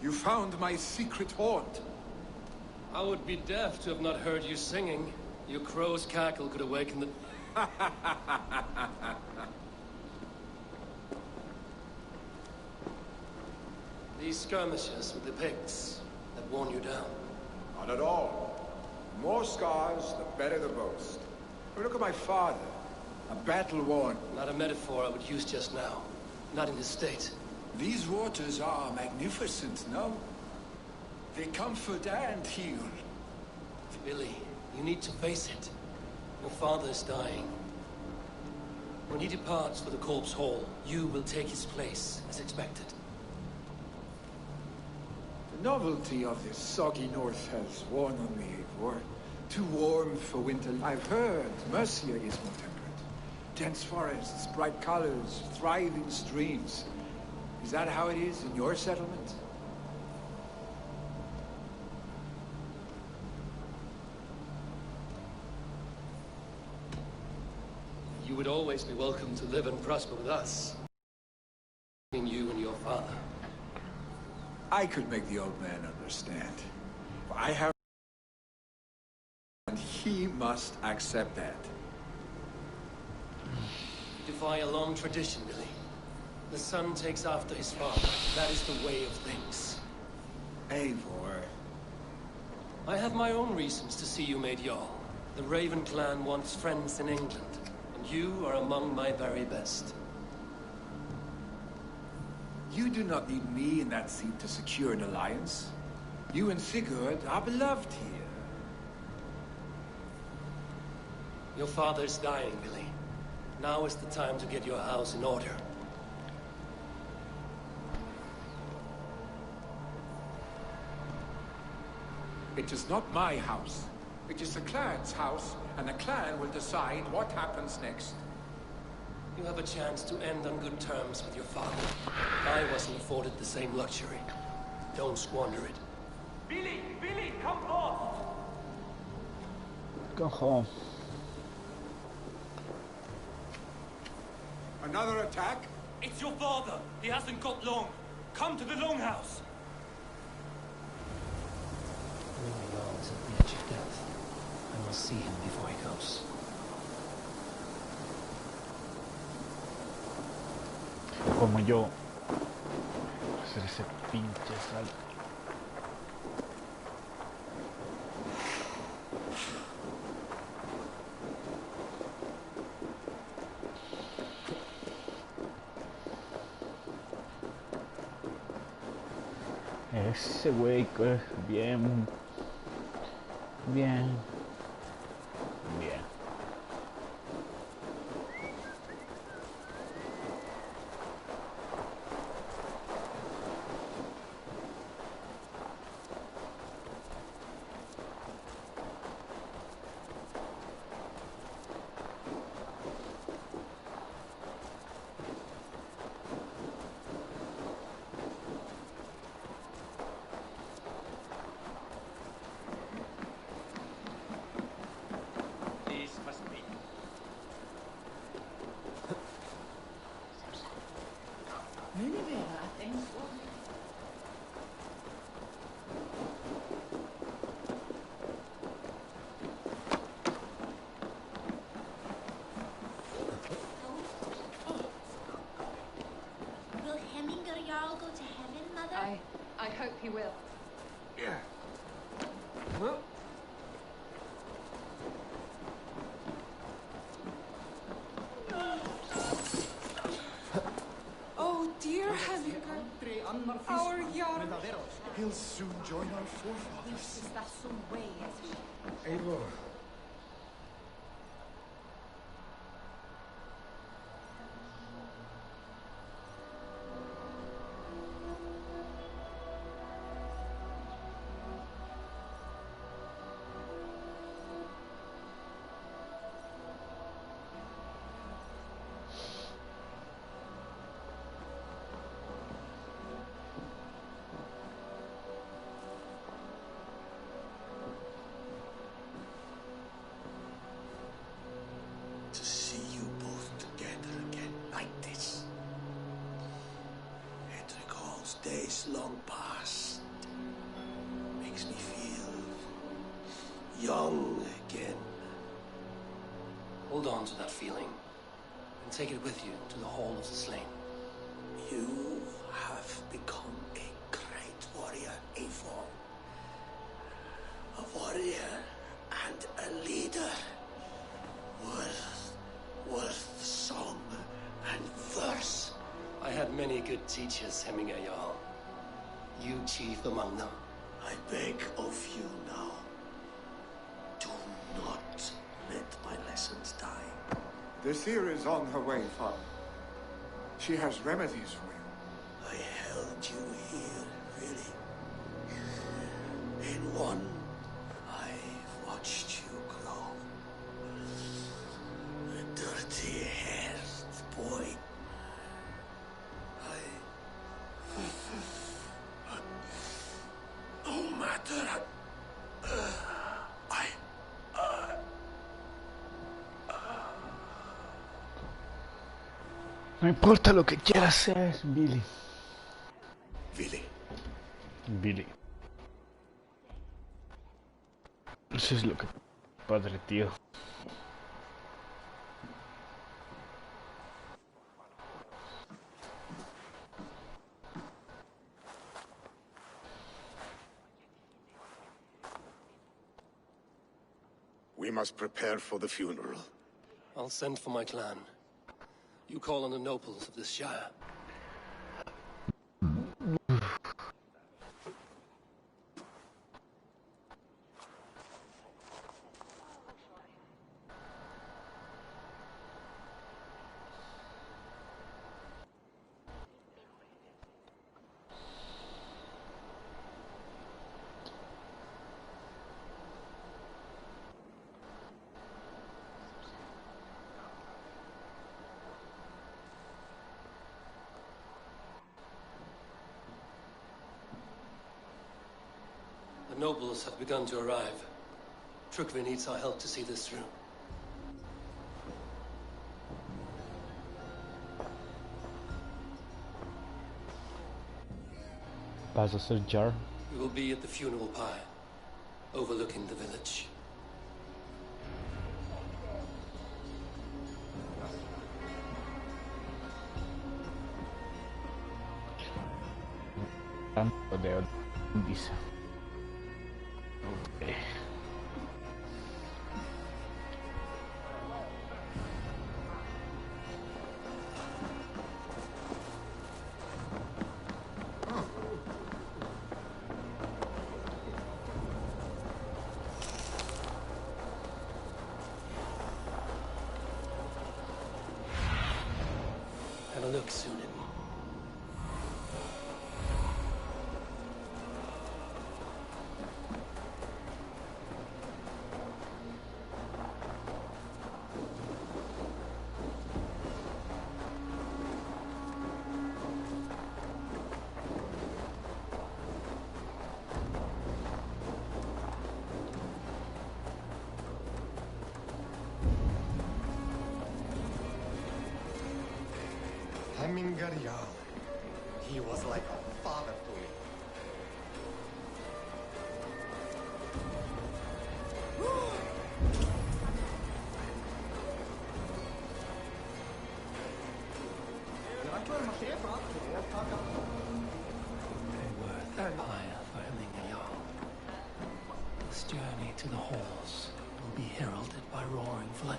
you found my secret haunt. I would be deaf to have not heard you singing. Your crow's cackle could awaken the... These skirmishes with the Picts that worn you down. Not at all. The more scars, the better the boast. Look at my father. A battle-worn. Not a metaphor I would use just now. Not in this state. These waters are magnificent, no? They comfort and heal. Billy, you need to face it. Your father is dying. When he departs for the Corpse Hall, you will take his place, as expected. The novelty of this soggy north has worn on me, Eivor. Too warm for winter. I've heard Mercia is more temperate. Dense forests, bright colors, thriving streams. Is that how it is in your settlement? You would always be welcome to live and prosper with us. Between you and your father. I could make the old man understand. I have... and he must accept that. You defy a long tradition, Billy. The son takes after his father. That is the way of things. Eivor. I have my own reasons to see you made Jarl. The Raven clan wants friends in England, and you are among my very best. You do not need me in that seat to secure an alliance. You and Sigurd are beloved here. Your father's dying, Billy. Now is the time to get your house in order. It is not my house. It is the clan's house, and the clan will decide what happens next. You have a chance to end on good terms with your father. I wasn't afforded the same luxury. Don't squander it. Billy! Billy, come forth! Go home. Another attack? It's your father! He hasn't got long! Come to the Longhouse! Jarl is at the edge of death. I must see him before he goes. Como yo hacer ese pinche salto. Ese güey que es bien. Oh, dear Henrik, our young... He'll soon join our forefathers. Eivor. To see you both together again like this. It recalls days long past. Makes me feel young again. Hold on to that feeling and take it with you to the Hall of the Slain. You have become a great warrior, Eivor. A warrior and a leader. Worth song and verse. I had many good teachers, Hemminger Jarl. You chief among them. I beg of you now, do not let my lessons die. The seer is on her way, Father. She has remedies for you. I held you here, really. In one, I watched you grow. A dirty-haired boy. No matter. No importa lo que quieras ser, Billy. Billy. Eso es lo que... Padre, tío. We must prepare for the funeral. I'll send for my clan. You call on the nobles of this shire. The nobles have begun to arrive. Trukvi needs our help to see this through. ¿Vas a ser Jar? We will be at the funeral pyre, overlooking the village. Tanto de Odisa. Okay. Have a look, Sunan. Hemminger Jarl. He was like a father to me. Very worth the pyre for Hemminger Jarl. This journey to the halls will be heralded by roaring flame.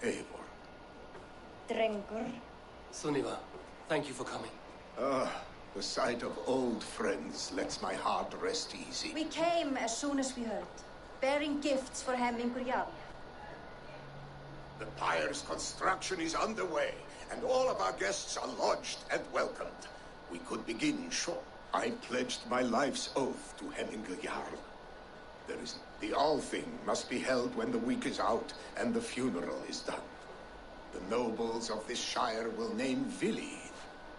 Eivor. Drengur. Sunniva, thank you for coming. The sight of old friends lets my heart rest easy. We came as soon as we heard, bearing gifts for Hemmingur Jarl. The pyre's construction is underway, and all of our guests are lodged and welcomed. We could begin short. I pledged my life's oath to Hemmingur Jarl. The Althing must be held when the week is out and the funeral is done. The nobles of this shire will name Vili.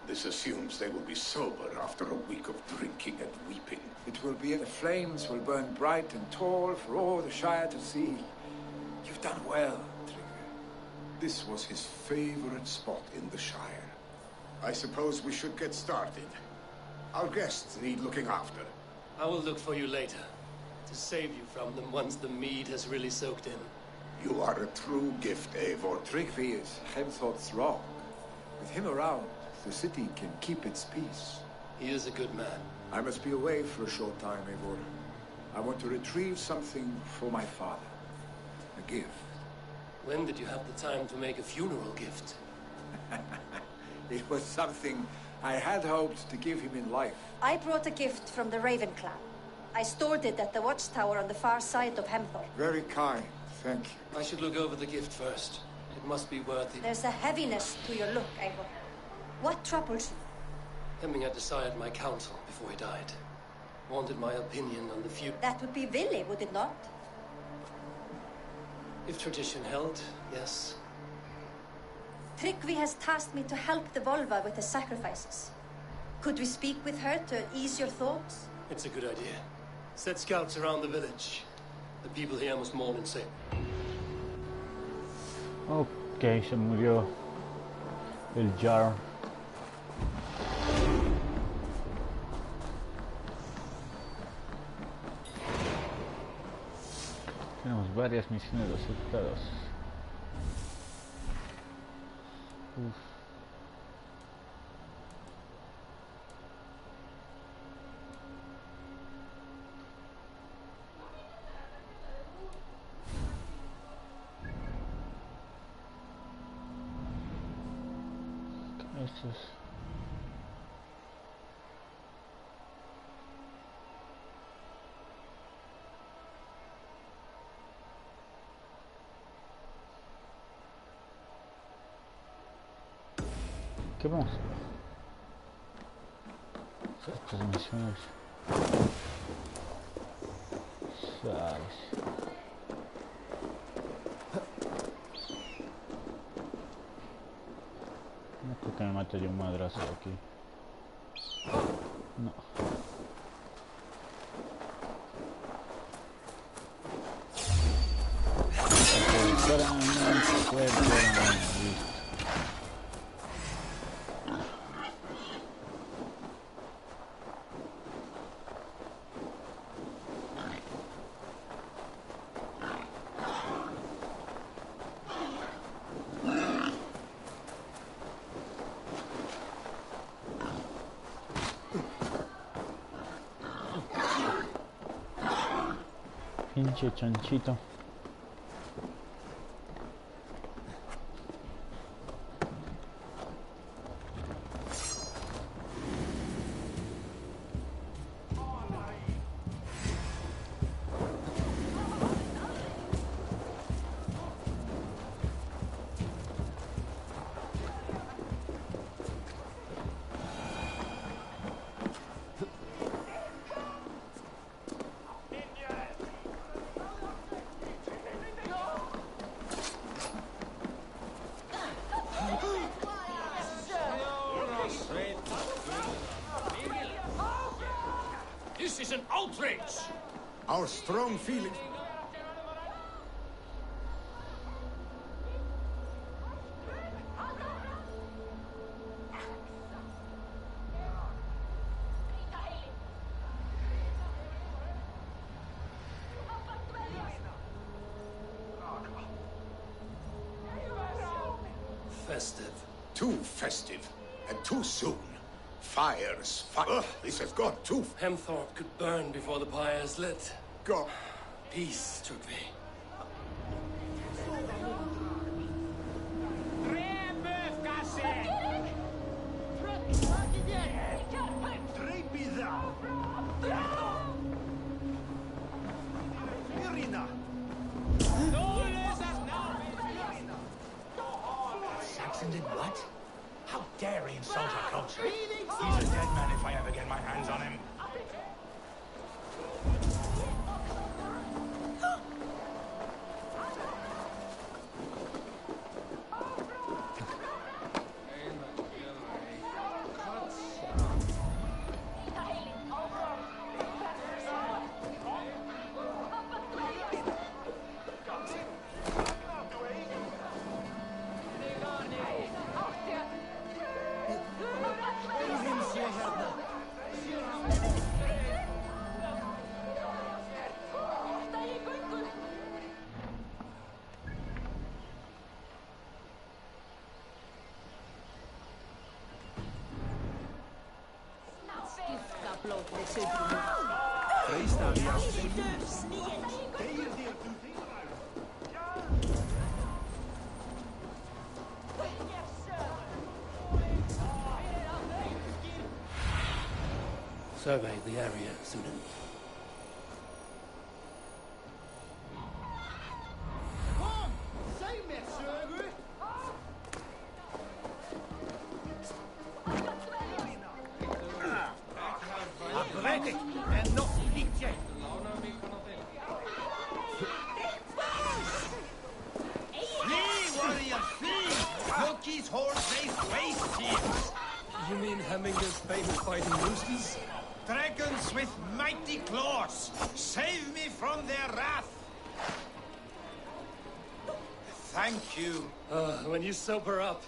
This assumes they will be sober after a week of drinking and weeping. It will be, the flames will burn bright and tall for all the Shire to see. You've done well, Tryggvi. This was his favorite spot in the Shire. I suppose we should get started. Our guests need looking after. I will look for you later, to save you from them once the mead has really soaked in. You are a true gift, Eivor. Tryggvi is Hemthod's rock. With him around, the city can keep its peace. He is a good man. I must be away for a short time, Eivor. I want to retrieve something for my father. A gift. When did you have the time to make a funeral gift? It was something I had hoped to give him in life. I brought a gift from the Raven clan. I stored it at the watchtower on the far side of Hemthor. Very kind, thank you. I should look over the gift first. It must be worthy. There's a heaviness to your look, Eivor. What troubles you? Hemming had desired my counsel before he died. Wanted my opinion on the future. That would be Vili, would it not? If tradition held, yes. Tryggvi has tasked me to help the Volva with the sacrifices. Could we speak with her to ease your thoughts? It's a good idea. Set scouts around the village. The people here must mourn in same. Ok, se murió el Jarl. Tenemos varias misiones aceptadas. Uf. Esto es... ¿Qué vamos a hacer? Estas misiones... Sabes... No creo que me mate yo un madrazo aquí. No. Pinche chanchito. Our strong feelings... Festive. Too festive, and too soon. Fire's fire. This has gone too... Hemthorpe could burn before the pyre is lit. Go. Peace, Trugvi. Saxon did what? How dare he insult our culture? He's a dead man if I ever get my hands on him. Survey the area, Sunan. You mean Hemminger's famous fighting roosters? Dragons with mighty claws! Save me from their wrath! Thank you. When you sober up,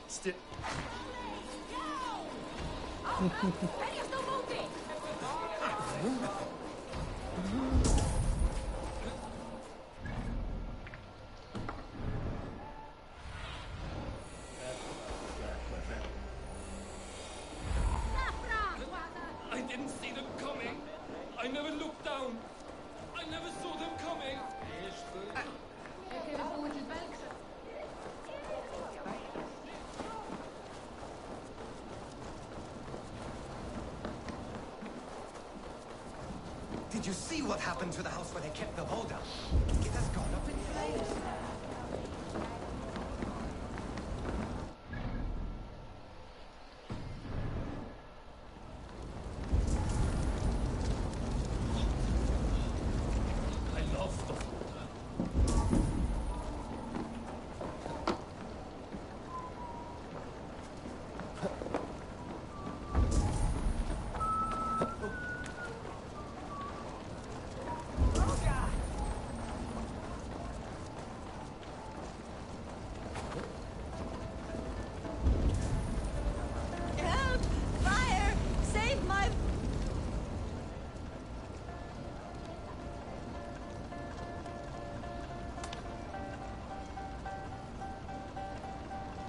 I didn't see them coming. I never looked down. I never saw them coming. Did you see what happened to the house where they kept the Volga? It has gone up in flames.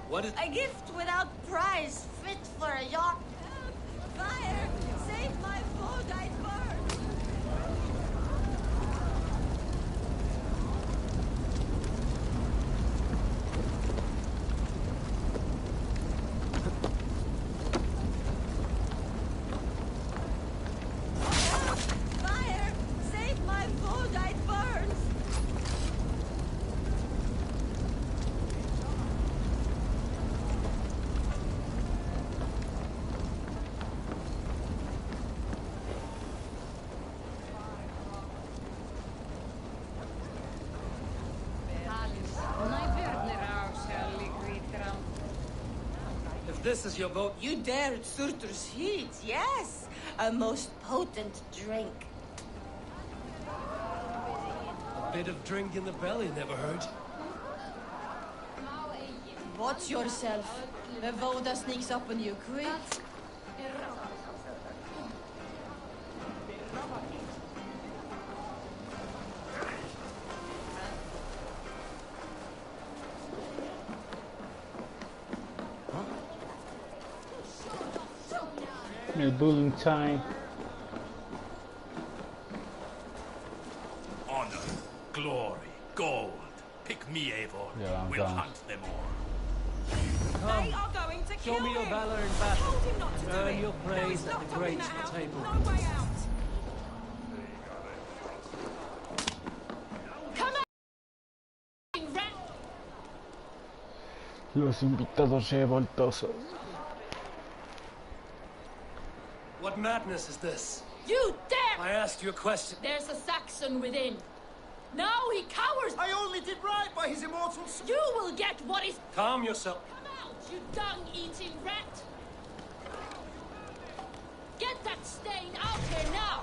What is... A gift without price, fit for a yacht. Help! Fire! Save my food, I burn! Help! Fire! Save my food, I burn! If this is your boat... You dared Surtur's heat, yes! A most potent drink. bit of drink in the belly never hurt. Watch yourself. The Voda sneaks up on you quick. El bullying time. Honor, glory, gold. Pick me, Eivor. Yeah, we'll hunt them all. Come. They are going to Show kill me your him. valor in battle. Told him not to do Earn it. your Now praise he's at the locked up great in that house. table. No way out. Come on, rat. Los invitados revoltosos. What madness is this? You dare! I asked you a question. There's a Saxon within. Now he cowers! I only did right by his immortal soul. You will get what is... Calm yourself. Come out, you dung-eating rat! Get that stain out here now!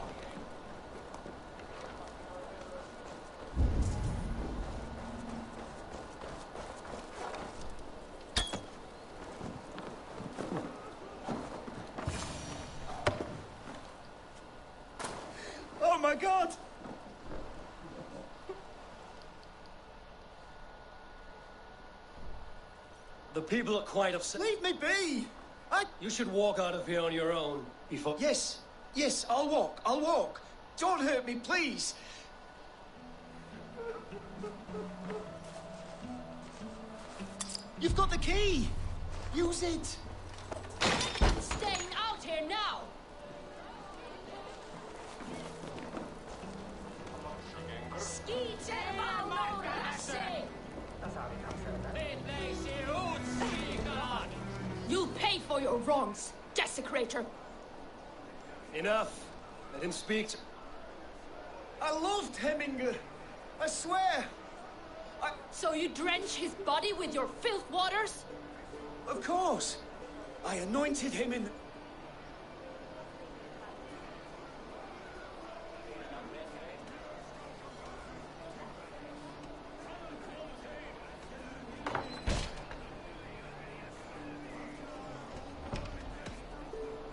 Oh my god! The people are quite upset. Leave me be! You should walk out of here on your own before... Yes, I'll walk. Don't hurt me, please. You've got the key. Use it. Stain out here now! You'll pay for your wrongs, desecrator! Enough. Let him speak. I loved Hemminger. I swear. So you drench his body with your filth waters? Of course. I anointed him in...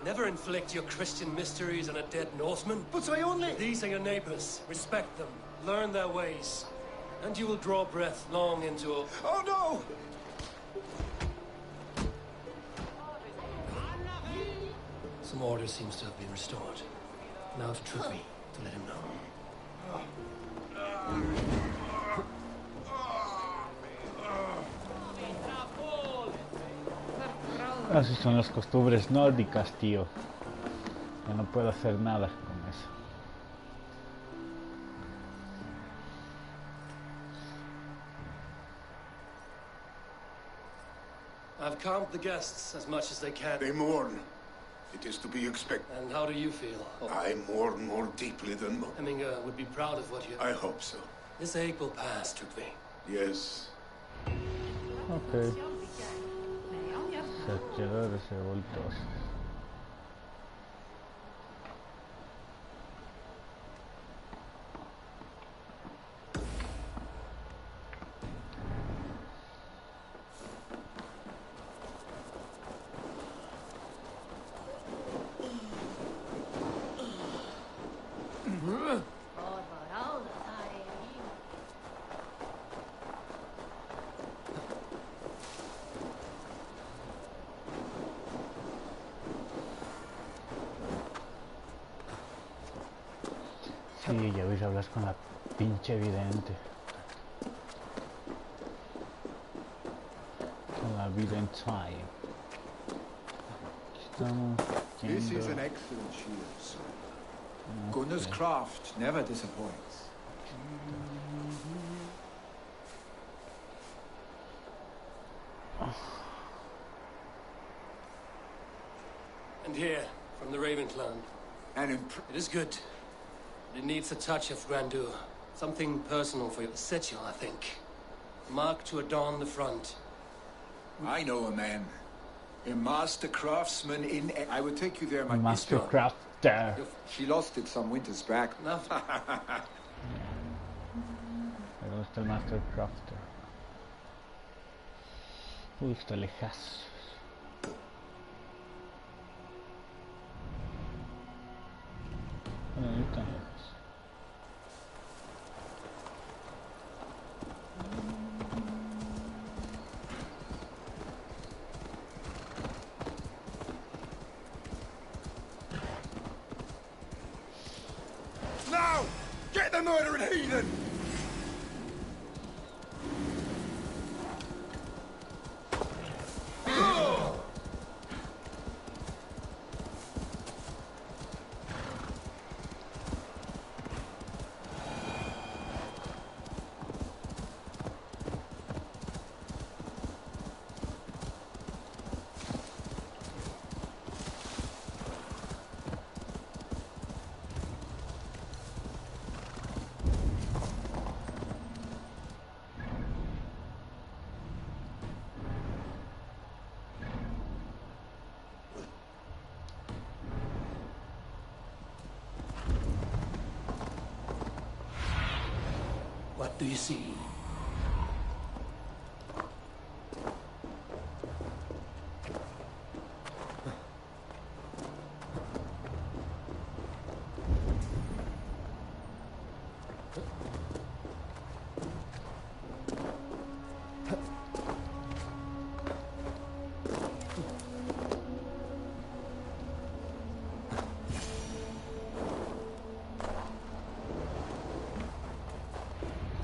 Never inflict your Christian mysteries on a dead Norseman. But I only... These are your neighbors. Respect them. Learn their ways. And you will draw breath long into a... Oh no! Some order seems to have been restored. Now it's Trugvi to let him know. Así son las costumbres nórdicas, tío. Yo no puedo hacer nada con eso. I've calmed the guests as much as they can. They mourn. It is to be expected. And how do you feel? I mourn more deeply than most. Hemminger would be proud of what you... I hope so. This ache will pass, Trugvi. Yes. Ok. Saqueadores revoltosos. Sí, ya vais a hablar con la pinche vidente. Con la vidente time. Estamos This is an yendo. excellent shield, sir. Gunnar's craft never disappoints. And here, from the Raven clan. It is good. It needs a touch of grandeur. Something personal for your sigil, I think. Mark to adorn the front. I know a man. A master craftsman in... I will take you there, my Master Crafter. She lost it some winters back. está el Master Crafter. Uy, está lejos. Bueno, no tan lejos. Now! Get the murdering heathen! What do you see?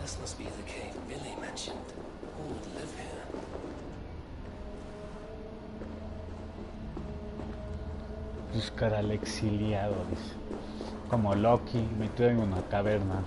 This must be the cave Billy mentioned. Who would live here? Buscar al exiliado, dice. Como Loki, metido en una caverna.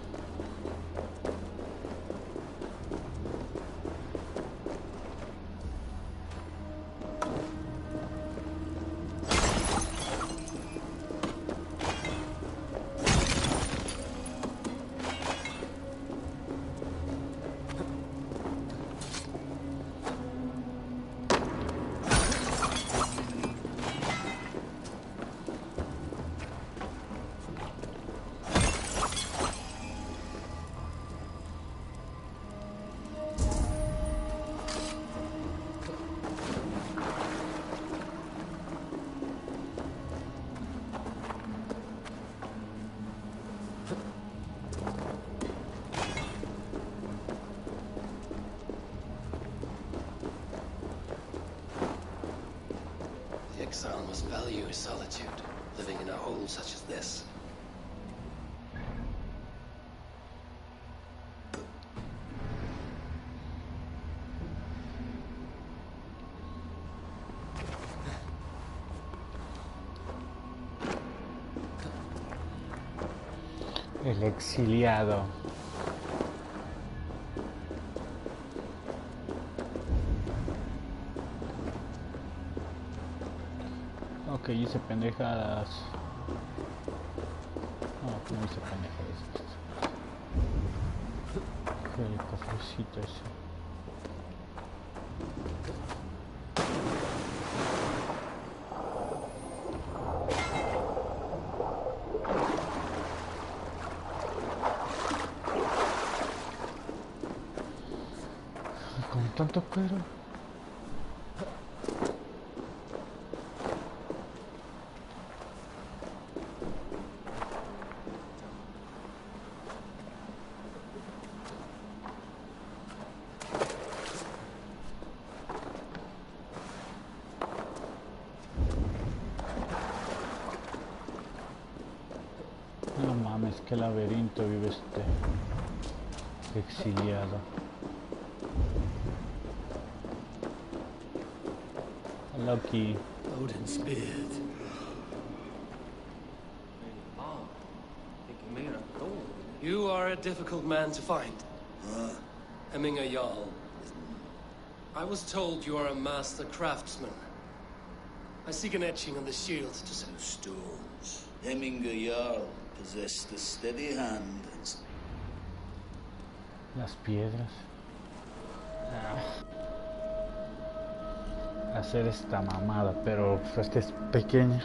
The exile must value his solitude, living in a hole such as this. El exiliado. Ok, hice pendejadas. No, no hice pendejadas. El cofrecito ese. Con tanto cuero. No mames, qué laberinto vive este exiliado. Loki. Odin's beard. You are a difficult man to find. Hemminger Jarl. I was told you are a master craftsman. I seek an etching on the shield to set stones. Hemminger Jarl possessed a steady hand and... Las piedras. Hacer esta mamada, pero pues que es pequeña.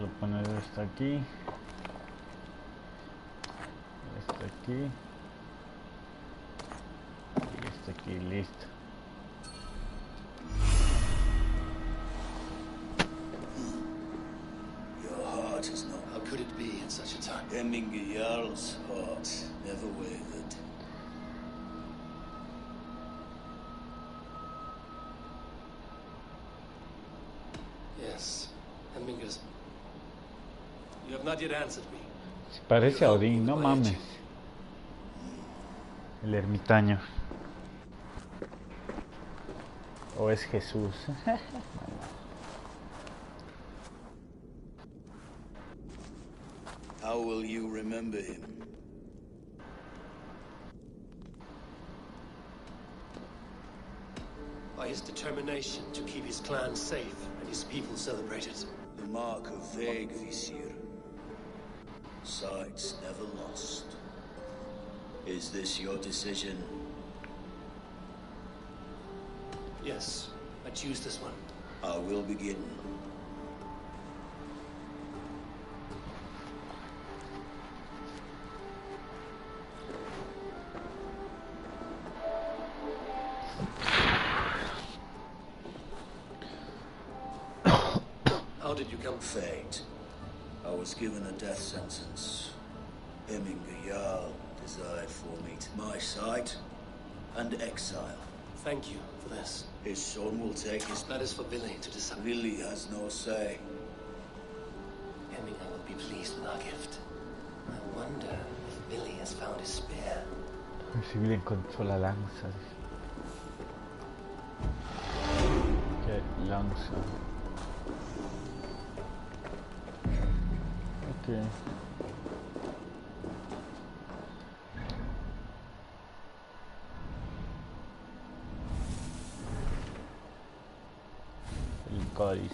Solo poner esto aquí. Esto aquí. Y esto aquí, listo. Your heart is not. How could it be at such a time? Hemminger Jarl's heart never wavered. Yes, Hemminger's. You have not yet answered me. Se parece a Odín, no mames. El ermitaño. O es Jesús. How will you remember him? By his determination to keep his clan safe and his people celebrated. The mark of vague Visir. Sights never lost. Is this your decision? Yes, I choose this one. I will begin. How did you come? Fate. I was given a death sentence. Hemminger Jarl desired for me my sight and exile. Thank you for this. His son will take his... That is for Billy to decide. Billy has no say. Hemminger will be pleased with our gift. I wonder if Billy has found his spear. Si Billy encontró la lanza. ¿Qué lanza? Ok. El códice.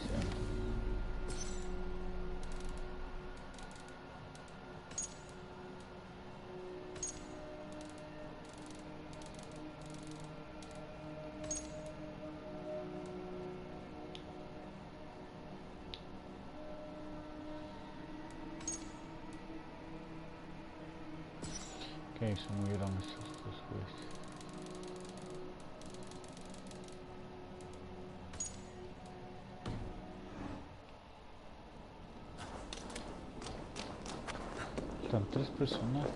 Ok, se movieron estos dos jueces. Están tres personajes.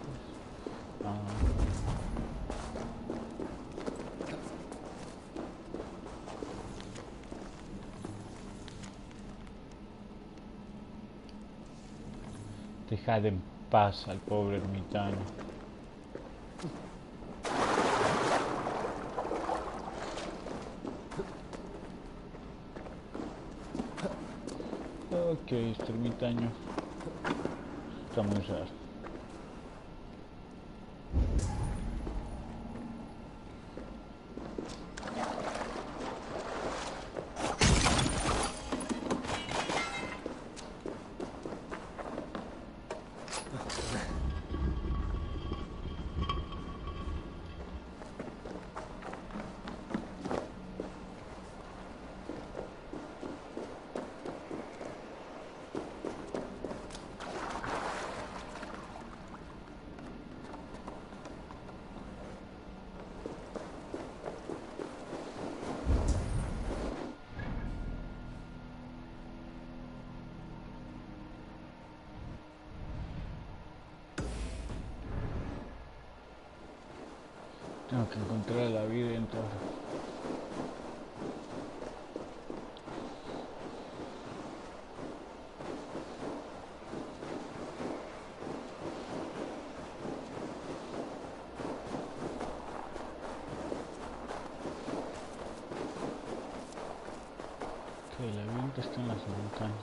Dejad en paz al pobre ermitaño. Ok, este ermitaño está muy raro. Tengo que encontrar la vida entonces. Ok, la vida está en las montañas.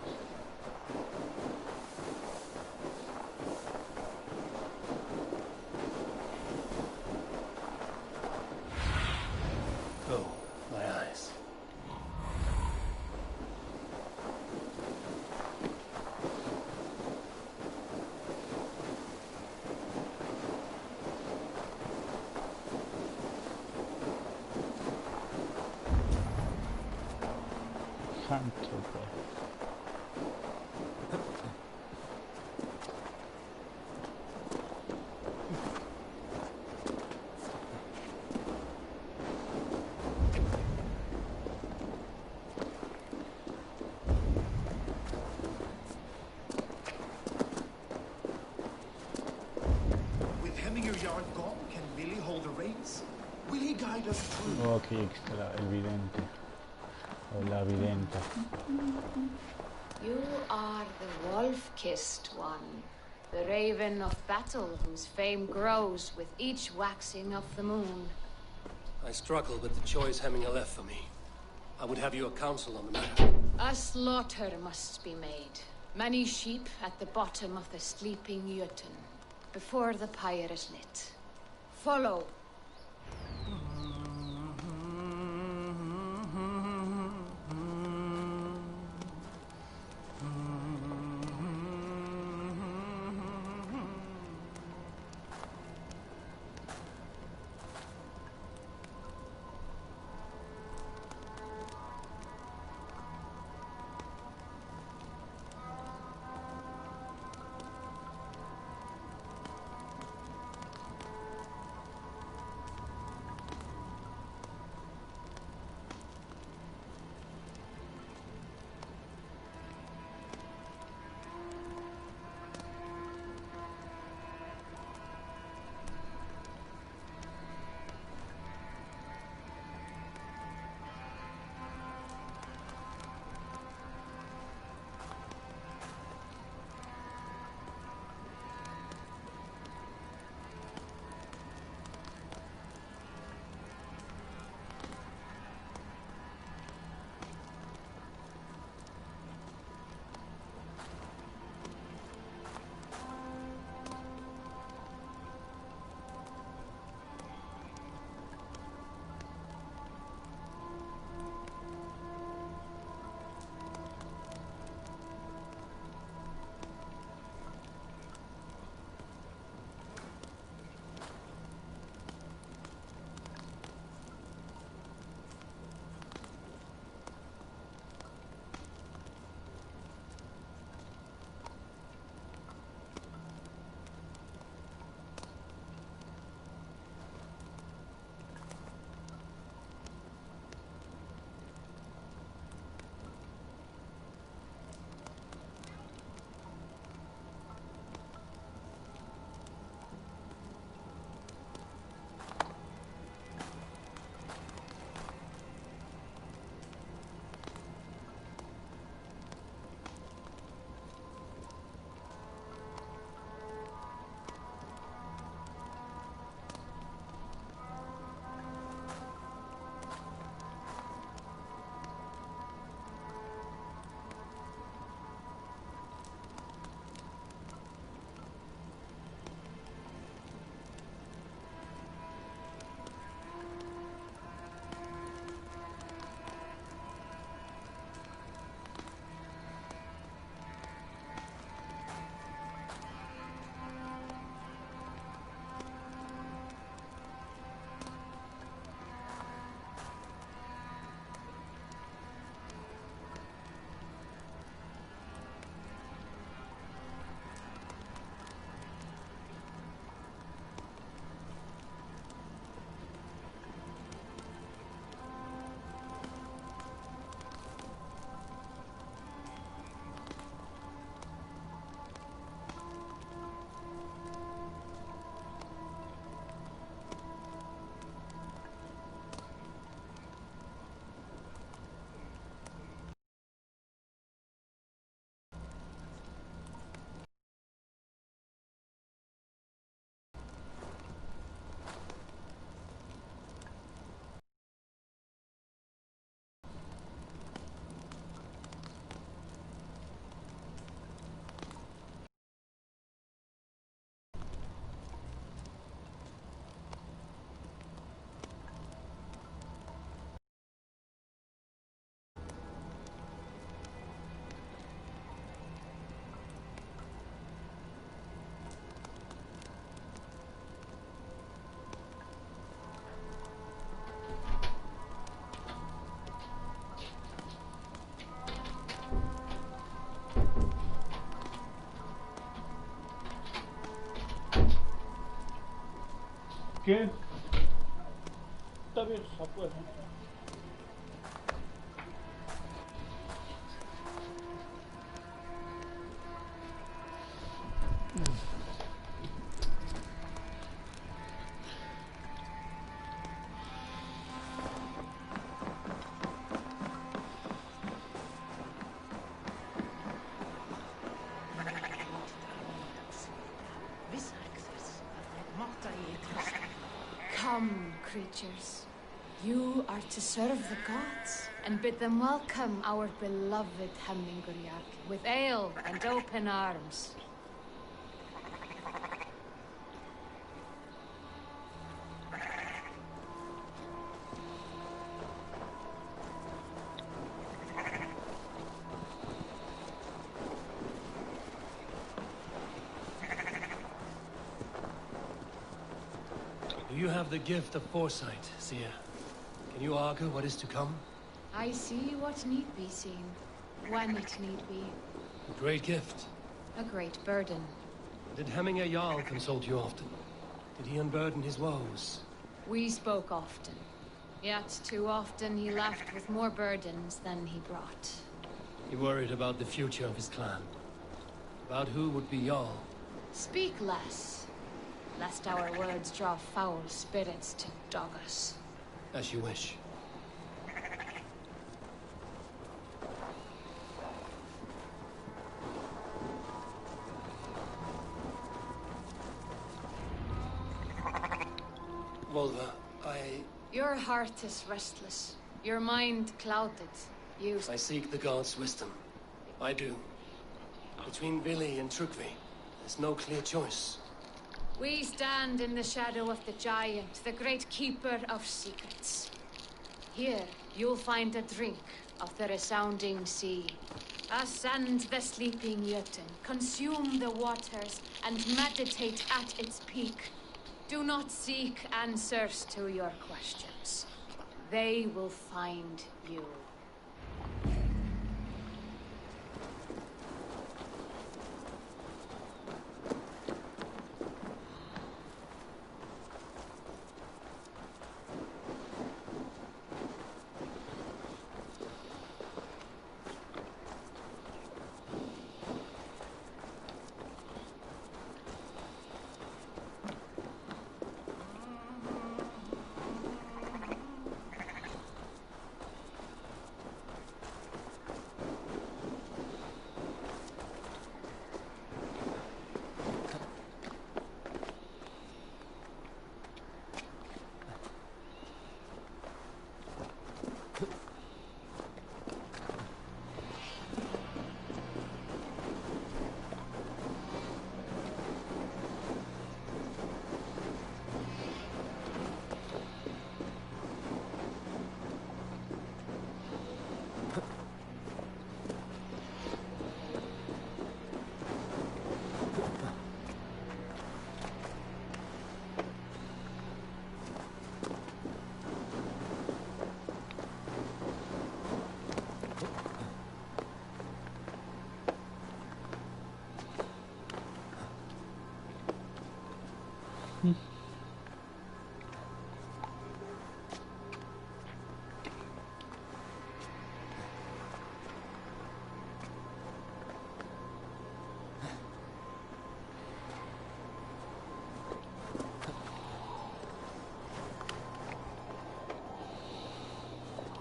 guide us through. Oh, aquí extra, el vidente. O la vidente. You are the wolf-kissed one. The raven of battle whose fame grows with each waxing of the moon. I struggle with the choice Hemminger left for me. I would have your counsel on the matter. A slaughter must be made. Many sheep at the bottom of the sleeping Jötun, before the pyre is lit. Follow. ¿Qué? Está bien, afuera. creatures. You are to serve the gods and bid them welcome our beloved Heminguriak with ale and open arms. You have the gift of foresight, Seer. Can you argue what is to come? I see what need be seen, when it need be. A great gift. A great burden. Did Hemminger Jarl consult you often? Did he unburden his woes? We spoke often. Yet too often he left with more burdens than he brought. He worried about the future of his clan. About who would be Jarl. Speak less, lest our words draw foul spirits to dog us. As you wish. Volva, Your heart is restless. Your mind clouded. I seek the gods' wisdom. I do. Between Vili and Trukvi, there's no clear choice. We stand in the shadow of the giant, the great keeper of secrets. Here, you'll find a drink of the resounding sea. Ascend the sleeping Jötun, consume the waters, and meditate at its peak. Do not seek answers to your questions. They will find you.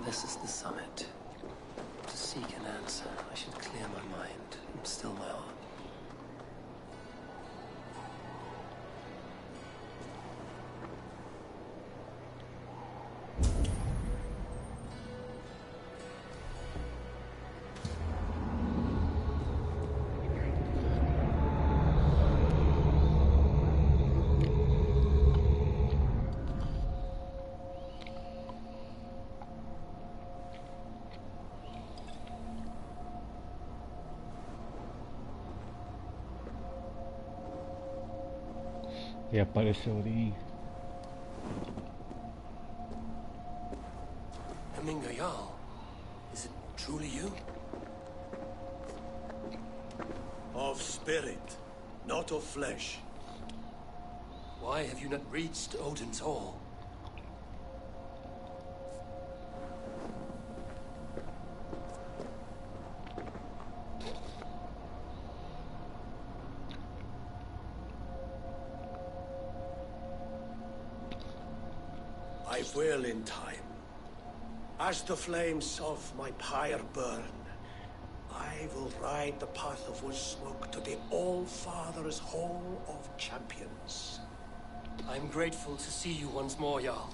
This is the summit. To seek an answer, I should clear my mind and still my heart. E aparece Odin. Hemminger Jarl, is it truly you? Of spirit, not of flesh. Why have you not reached Odin's Hall? I will in time. As the flames of my pyre burn, I will ride the path of Wood-Smoke to the All-Father's Hall of Champions. I'm grateful to see you once more, Jarl.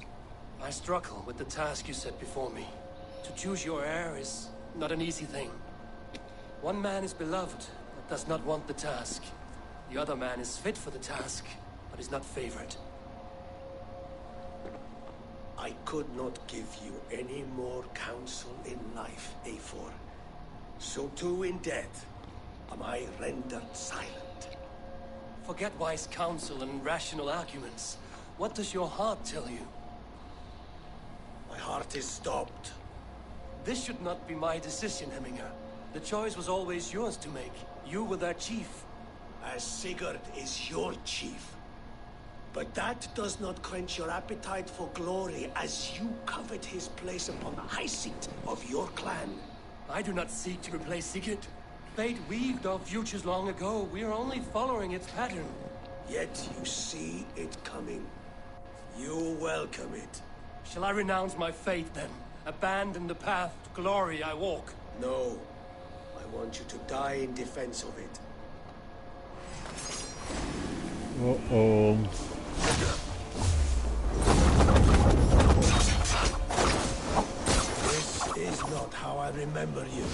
I struggle with the task you set before me. To choose your heir is not an easy thing. One man is beloved, but does not want the task. The other man is fit for the task, but is not favored. I could not give you any more counsel in life, Eivor. So too in death am I rendered silent. Forget wise counsel and rational arguments. What does your heart tell you? My heart is stopped. This should not be my decision, Hemminger. The choice was always yours to make. You were their chief. As Sigurd is your chief. But that does not quench your appetite for glory as you covet his place upon the high seat of your clan. I do not seek to replace Sigurd. Fate weaved our futures long ago. We are only following its pattern. Yet you see it coming. You welcome it. Shall I renounce my fate, then? Abandon the path to glory I walk? No. I want you to die in defense of it. Uh-oh. This is not how I remember you.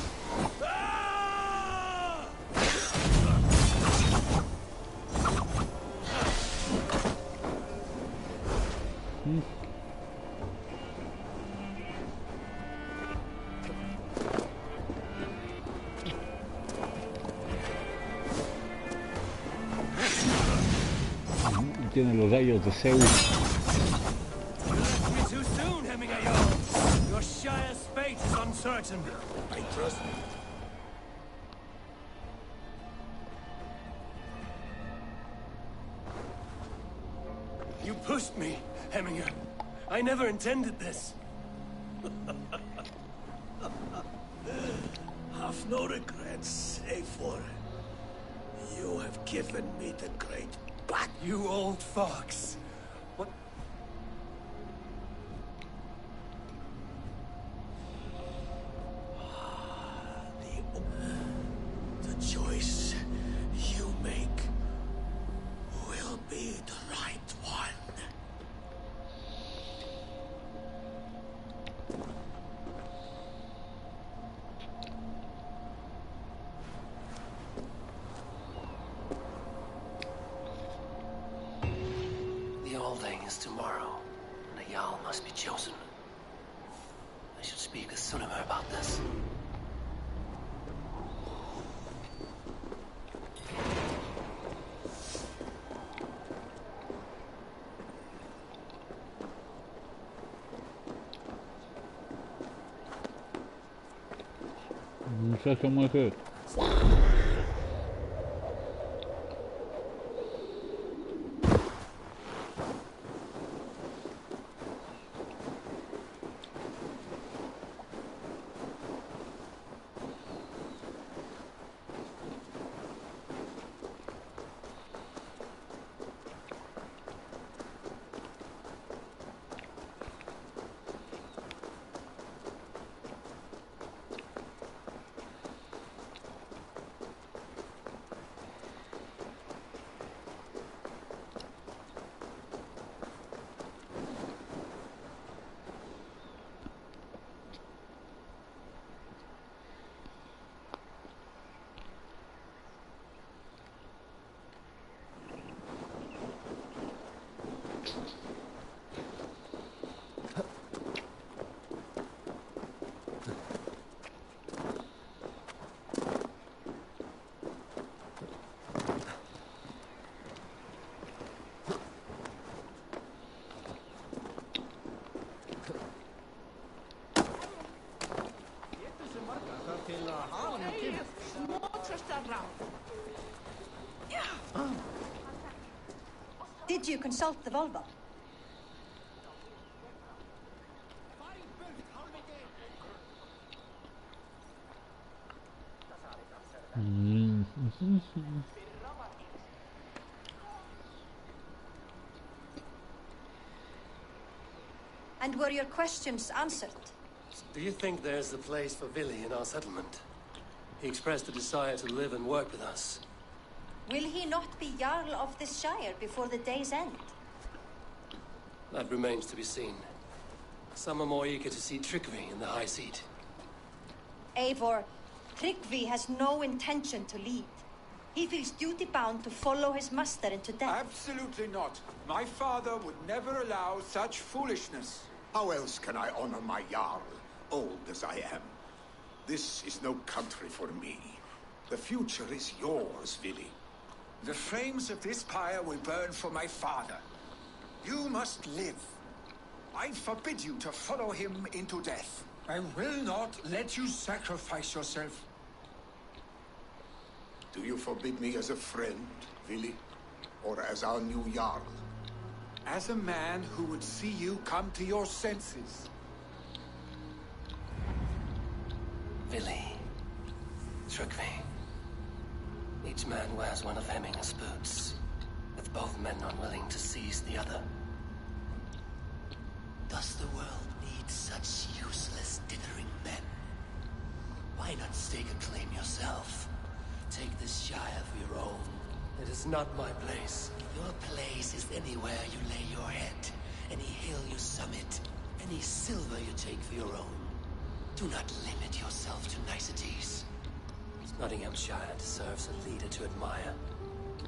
Tiene los rayos de Zeus. You left me too soon, Hemminger. Your Shire's fate is uncertain. I trust you. You pushed me, Hemminger. I never intended this. Have no regrets, Eivor. You have given me the great back. You old fox. What? The choice you make will be the right one. The Alding is tomorrow, and a Jarl must be chosen. I should speak with Sunnema about this. Ça comment que Did you consult the Volva? And were your questions answered? Do you think there's a place for Vili in our settlement? He expressed a desire to live and work with us. Will he not be Jarl of this Shire before the day's end? That remains to be seen. Some are more eager to see Tryggvi in the high seat. Eivor, Tryggvi has no intention to lead. He feels duty-bound to follow his master into death. Absolutely not. My father would never allow such foolishness. How else can I honor my Jarl, old as I am? This is no country for me. The future is yours, Vili. The flames of this pyre will burn for my father. You must live. I forbid you to follow him into death. I will not let you sacrifice yourself. Do you forbid me as a friend, Vili? Or as our new Jarl? As a man who would see you come to your senses. Vili. Tryggvi. Each man wears one of Hemminger's boots, with both men unwilling to seize the other. Does the world need such useless, dithering men? Why not stake a claim yourself? Take this shire for your own. It is not my place. Your place is anywhere you lay your head, any hill you summit, any silver you take for your own. Do not limit yourself to niceties. Nottinghamshire deserves a leader to admire,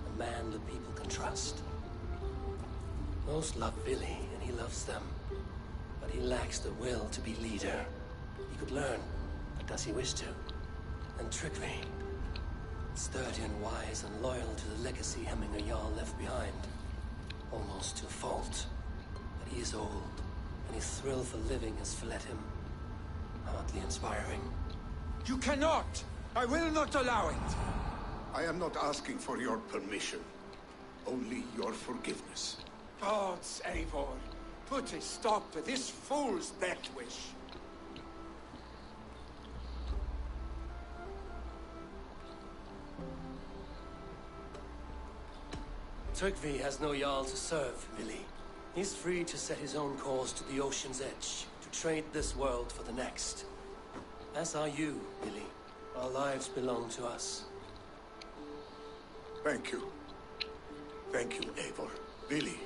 a man the people can trust. Most love Vili, and he loves them, but he lacks the will to be leader. He could learn, but does he wish to? And Tryggvi, sturdy and wise and loyal to the legacy Hemminger Jarl left behind, almost to a fault. But he is old, and his thrill for living has fled him. Hardly inspiring. You cannot! I will not allow it! I am not asking for your permission. Only your forgiveness. Gods, Eivor, put a stop to this fool's death wish. Tryggvi has no Jarl to serve, Vili. He's free to set his own course to the ocean's edge, to trade this world for the next. As are you, Vili. Our lives belong to us. Thank you. Thank you, Eivor. Vili,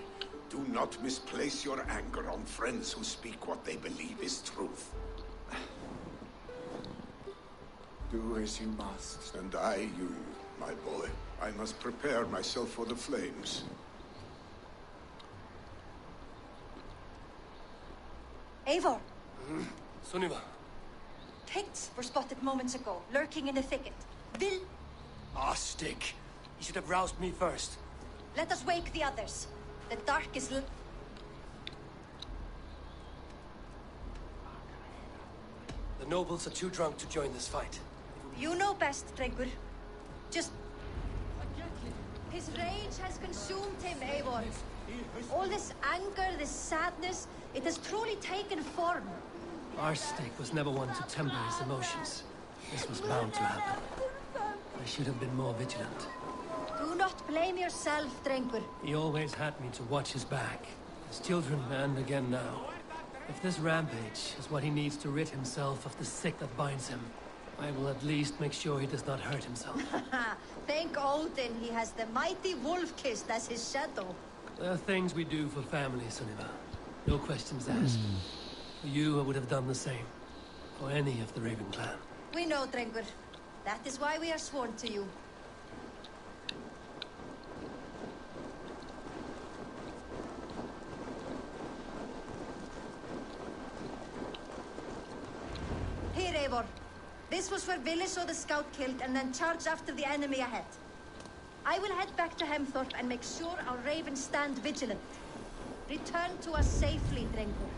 do not misplace your anger on friends who speak what they believe is truth. Do as you must. And I, you, my boy. I must prepare myself for the flames. Eivor! Sunniva. Picts were spotted moments ago, lurking in the thicket. Ah, stick. You should have roused me first. Let us wake the others. The dark is The nobles are too drunk to join this fight. You know best, Drengur. Just... His rage has consumed him, Eivor. All this anger, this sadness, it has truly taken form. Our stake was never one to temper his emotions. This was bound to happen. I should have been more vigilant. Do not blame yourself, Drengur. He always had me to watch his back. As children, and again now. If this rampage is what he needs to rid himself of the sick that binds him, I will at least make sure he does not hurt himself. Thank Odin he has the mighty Wolf-Kissed as his shadow. There are things we do for family, Sunniva. No questions asked. For you, I would have done the same. For any of the Raven clan. We know, Drengur. That is why we are sworn to you. Here, Eivor. This was where Vili saw the scout killed and then charged after the enemy ahead. I will head back to Hemthorpe and make sure our ravens stand vigilant. Return to us safely, Drengur.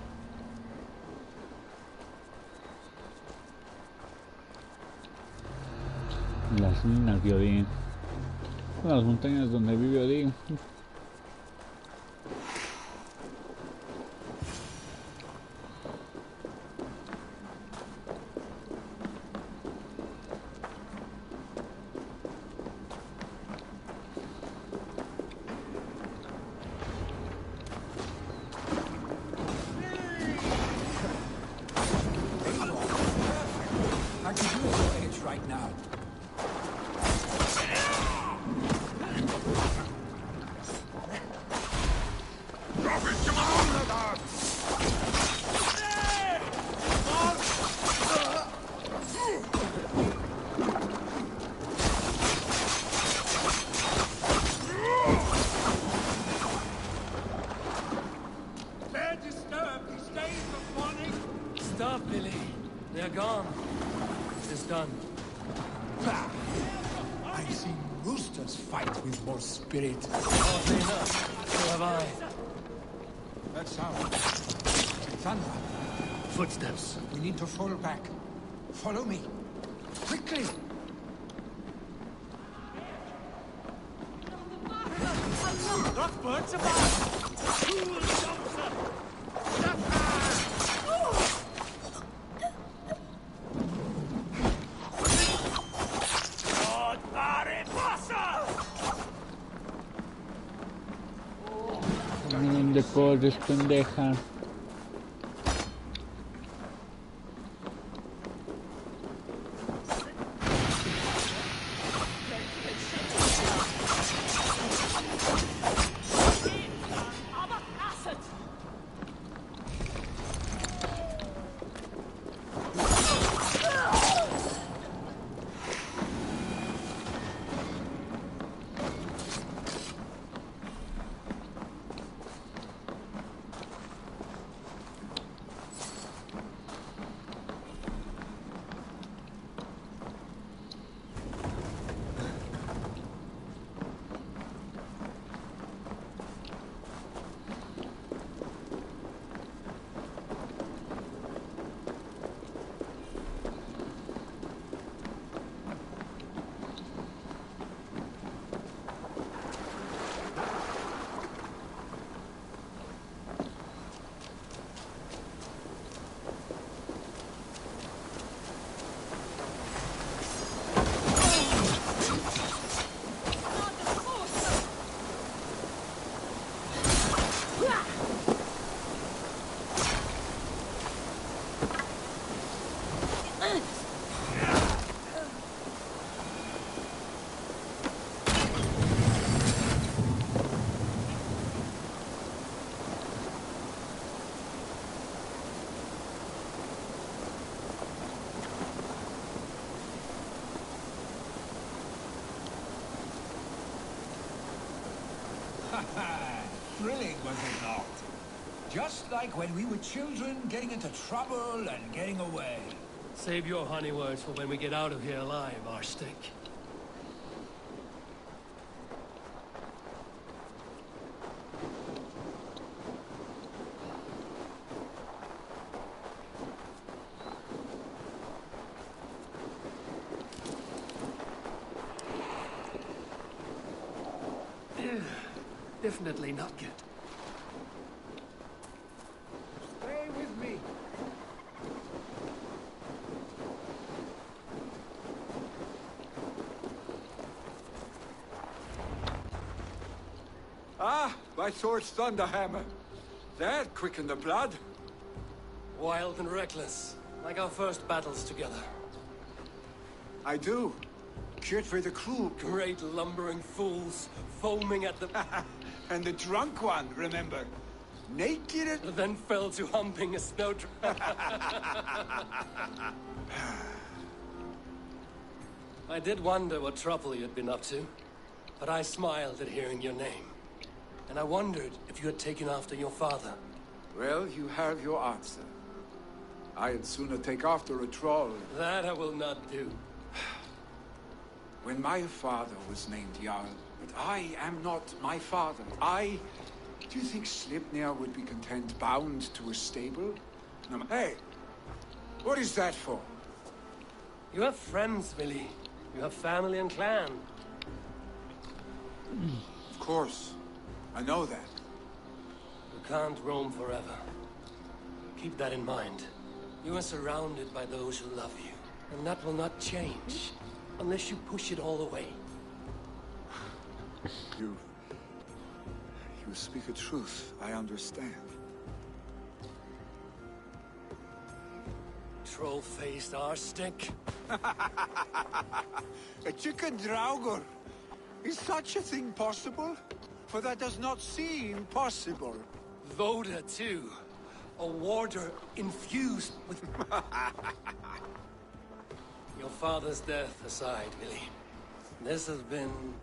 Las minas de Odín. Las montañas donde vive Odín. I can use your edge right now. monsters fight with more spirit. Hardly enough. So have I. That sound. Thunder. Footsteps. We need to fall back. Follow me. Quickly! Rothberg's about! Miren de corres, pendeja. Thrilling, was it not? Just like when we were children, getting into trouble and getting away. Save your honey words for when we get out of here alive, Arstick. Definitely not good. Stay with me. Ah, by Thor's thunderhammer. That quickened the blood. Wild and reckless, like our first battles together. I do. Cheered for the crew. Great lumbering fools, foaming at the... And the drunk one, remember? Naked and... Then fell to humping a snowdrift. I did wonder what trouble you'd been up to, but I smiled at hearing your name. And I wondered if you had taken after your father. Well, you have your answer. I'd sooner take after a troll. That I will not do. When my father was named Jarl, but I am not my father. Do you think Sleipnir would be content bound to a stable? No, hey, what is that for? You have friends, Billy. You have family and clan. Of course. I know that. You can't roam forever. Keep that in mind. You are surrounded by those who love you. And that will not change. Unless you push it all away. You speak a truth. I understand. Troll-faced arstick. A chicken draugr. Is such a thing possible? For that does not seem possible. Voda, too. A warder infused with... Your father's death aside, Billy. This has been...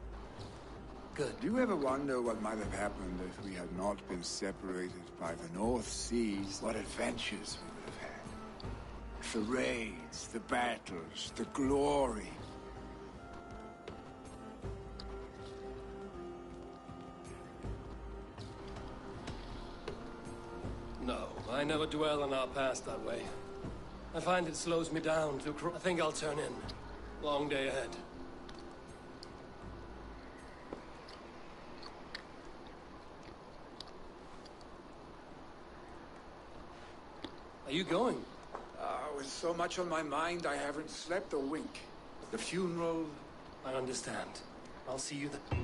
good. Do you ever wonder what might have happened if we had not been separated by the North Seas? What adventures we would have had. The raids, the battles, the glory. I never dwell on our past that way. I find it slows me down to I think I'll turn in. Long day ahead. Are you going? With so much on my mind, I haven't slept a wink. The funeral... I understand. I'll see you then.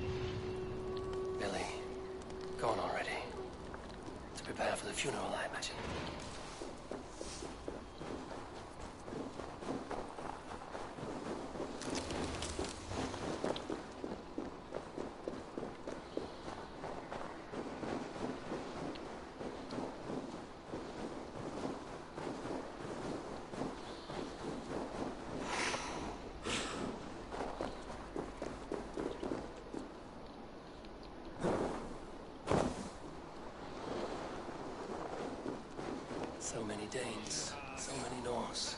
Billy, go on already. To prepare for the funeral, I imagine. So many Danes, so many Norse.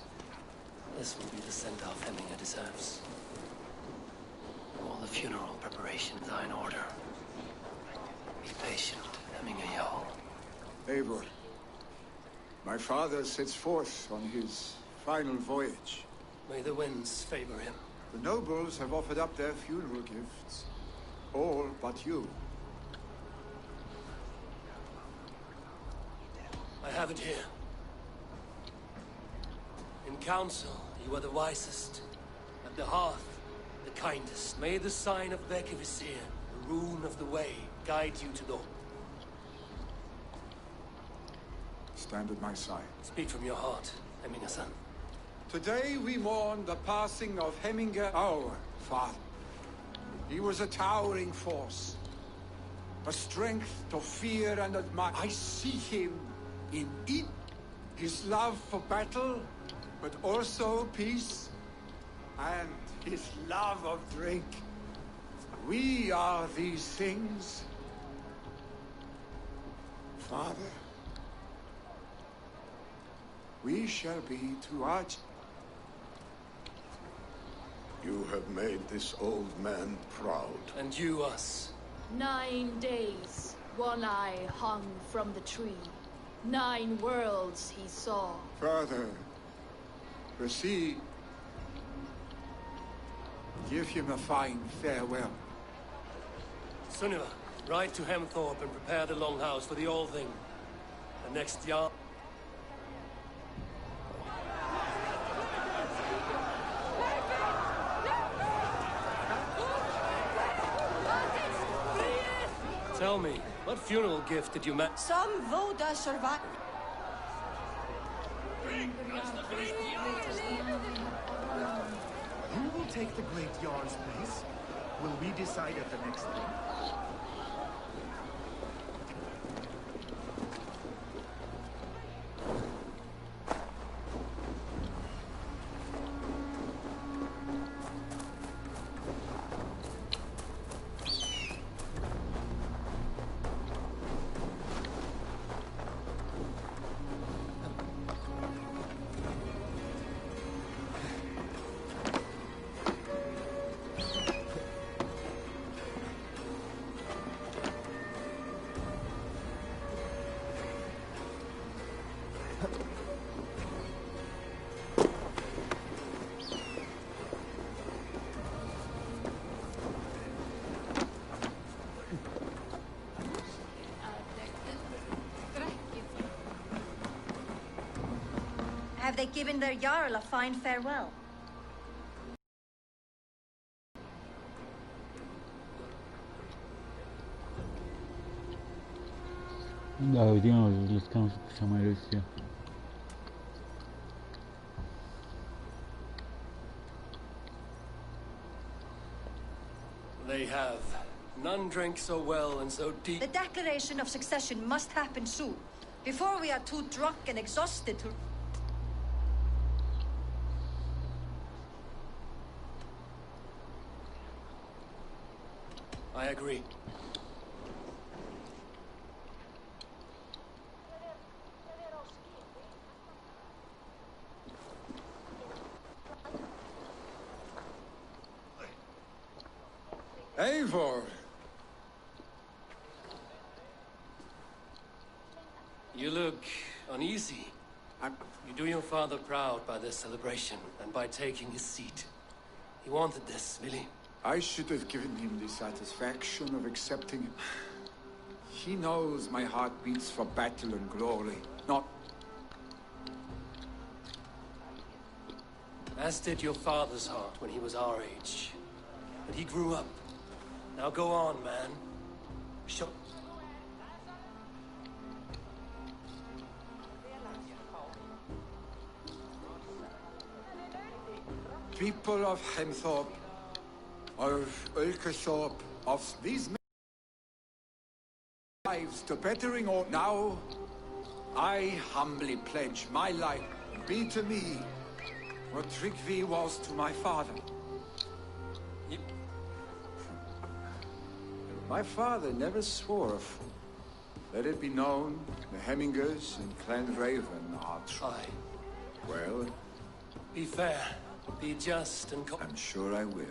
This will be the send-off Hemminger deserves. All the funeral preparations are in order. Be patient, Hemminger Jarl. Eivor, my father sets forth on his final voyage. May the winds favor him. The nobles have offered up their funeral gifts. All but you. I have it here. In council, you are the wisest. At the hearth, the kindest. May the sign of Bekivisir, the rune of the way, guide you to the... Stand at my side. Speak from your heart, Hemminger-son. Today we mourn the passing of Hemminger, our father. He was a towering force. A strength to fear and admire. I see him in it. His love for battle, but also peace, and his love of drink. We are these things. Father, we shall be to our... You have made this old man proud. And you us. 9 days, one eye hung from the tree. 9 worlds he saw. Father, proceed. Give him a fine farewell. Sunniva, ride to Hemthorpe and prepare the Longhouse for the All-Thing. The next yard... Tell me, what funeral gift did you make? Some Voda survive. Who will take the Great Jarl's place? Will we decide at the next thing? Have they given their Jarl a fine farewell? Dai, vediamo se riusciamo a mai riuscire. They have. None drank so well and so deep. The declaration of succession must happen soon, before we are too drunk and exhausted to... I agree. Eivor! You look uneasy. You do your father proud by this celebration and by taking his seat. He wanted this, Billy. I should have given him the satisfaction of accepting it. He knows my heart beats for battle and glory, not... As did your father's heart when he was our age. But he grew up. Now go on, man. Show... People of Hemthorpe, of Ulkerthorpe, of these lives to bettering or now, I humbly pledge my life be to me what Tryggvi was to my father. My father never swore a fool. Let it be known, the Hemmingers and Clan Raven are true. Well? Be fair. Be just and... I'm sure I will.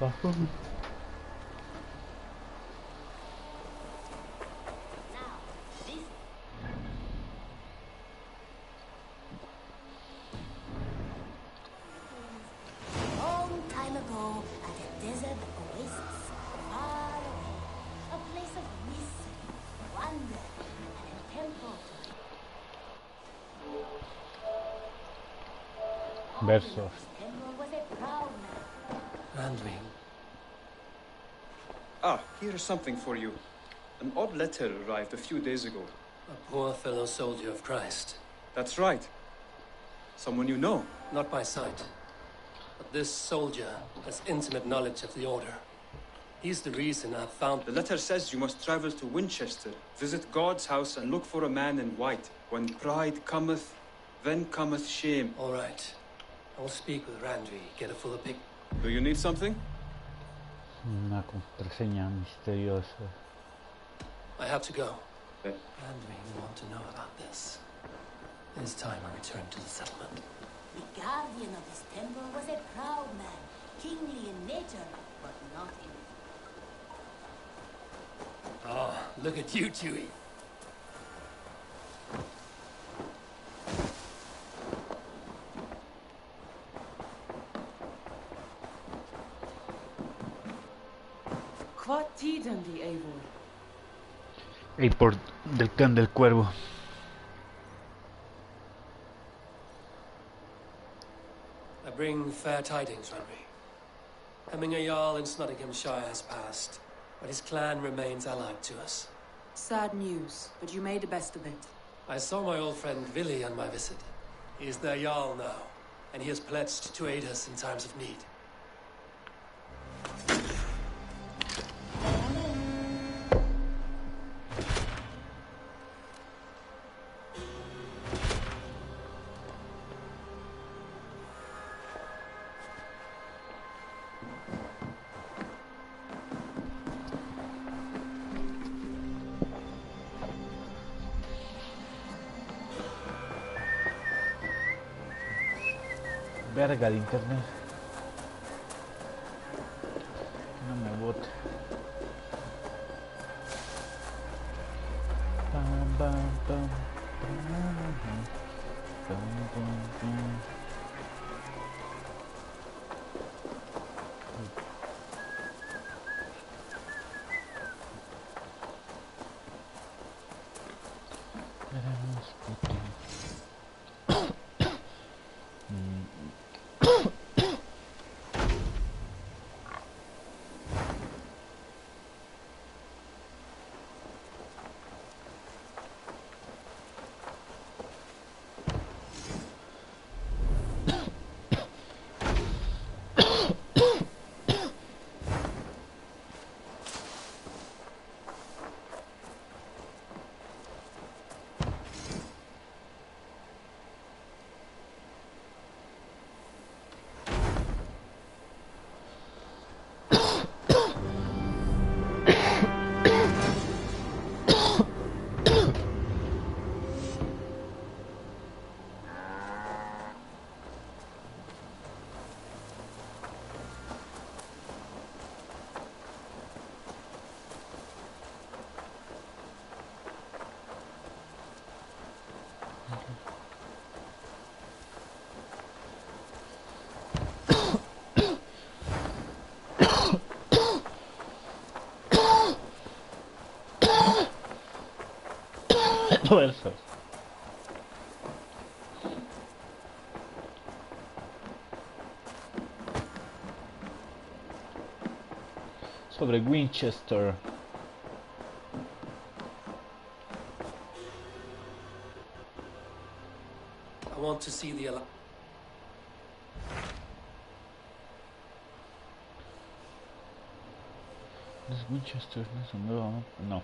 Abajo. Long time ago, at a desert oasis, far away, a place of mystery, wonder, and a temple to Versos. was a proud man. Randwi. Ah, here is something for you. An odd letter arrived a few days ago. A poor fellow soldier of Christ. That's right. Someone you know. Not by sight. But this soldier has intimate knowledge of the Order. He's the reason I've found... The letter says you must travel to Winchester, visit God's house, and look for a man in white. When pride cometh, then cometh shame. All right. I will speak with Randwi, get a fuller pic. Do you need something? Una contraseña misteriosa. I have to go. Randwi will want to know about this. It is time I return to the settlement. The guardian of this temple was a proud man, kingly in nature, but not in... Oh, look at you, Chewie. Vad tiden di, Eivor? Eivor del clan del cuervo. I bring fair tidings, Henry. Hemming a Jarl in Nottinghamshire has passed, but his clan remains allied to us. Sad news, but you made the best of it. I saw my old friend Willi on my visit. He is their Jarl now, and he has pledged to aid us in times of need. Verga de internet. No me bote. Pam, pam, pam, pam, pam, pam. Veremos Putin. Versos. Sobre Winchester. I want to see the alliance. ¿Es Winchester? ¿No es un nuevo mapa? No.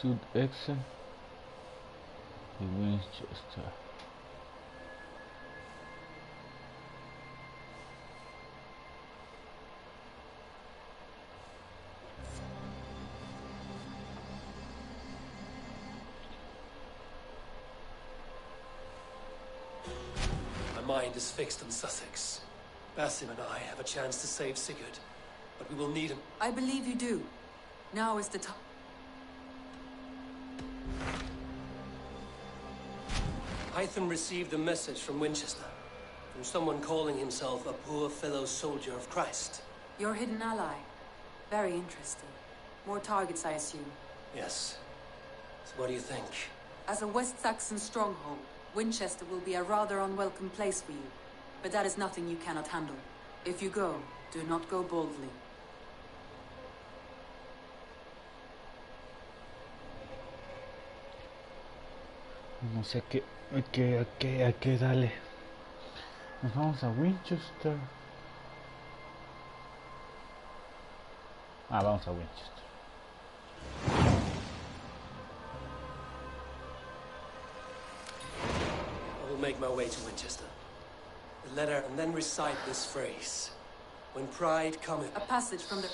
Sud-Exe y Winchester. My mind is fixed on Sussex. Basim and I have a chance to save Sigurd, but we will need him. I believe you do. Now is the time. Hytham received a message from Winchester, from someone calling himself a poor fellow soldier of Christ. Your hidden ally. Very interesting. More targets, I assume. Yes. So what do you think? As a West Saxon stronghold, Winchester will be a rather unwelcome place for you. But that is nothing you cannot handle. If you go, do not go boldly. No sé a qué dale. Nos vamos a Winchester. Vamos a Winchester. I will make my way to Winchester. The letter, and then recite this phrase. When pride cometh... A passage from the...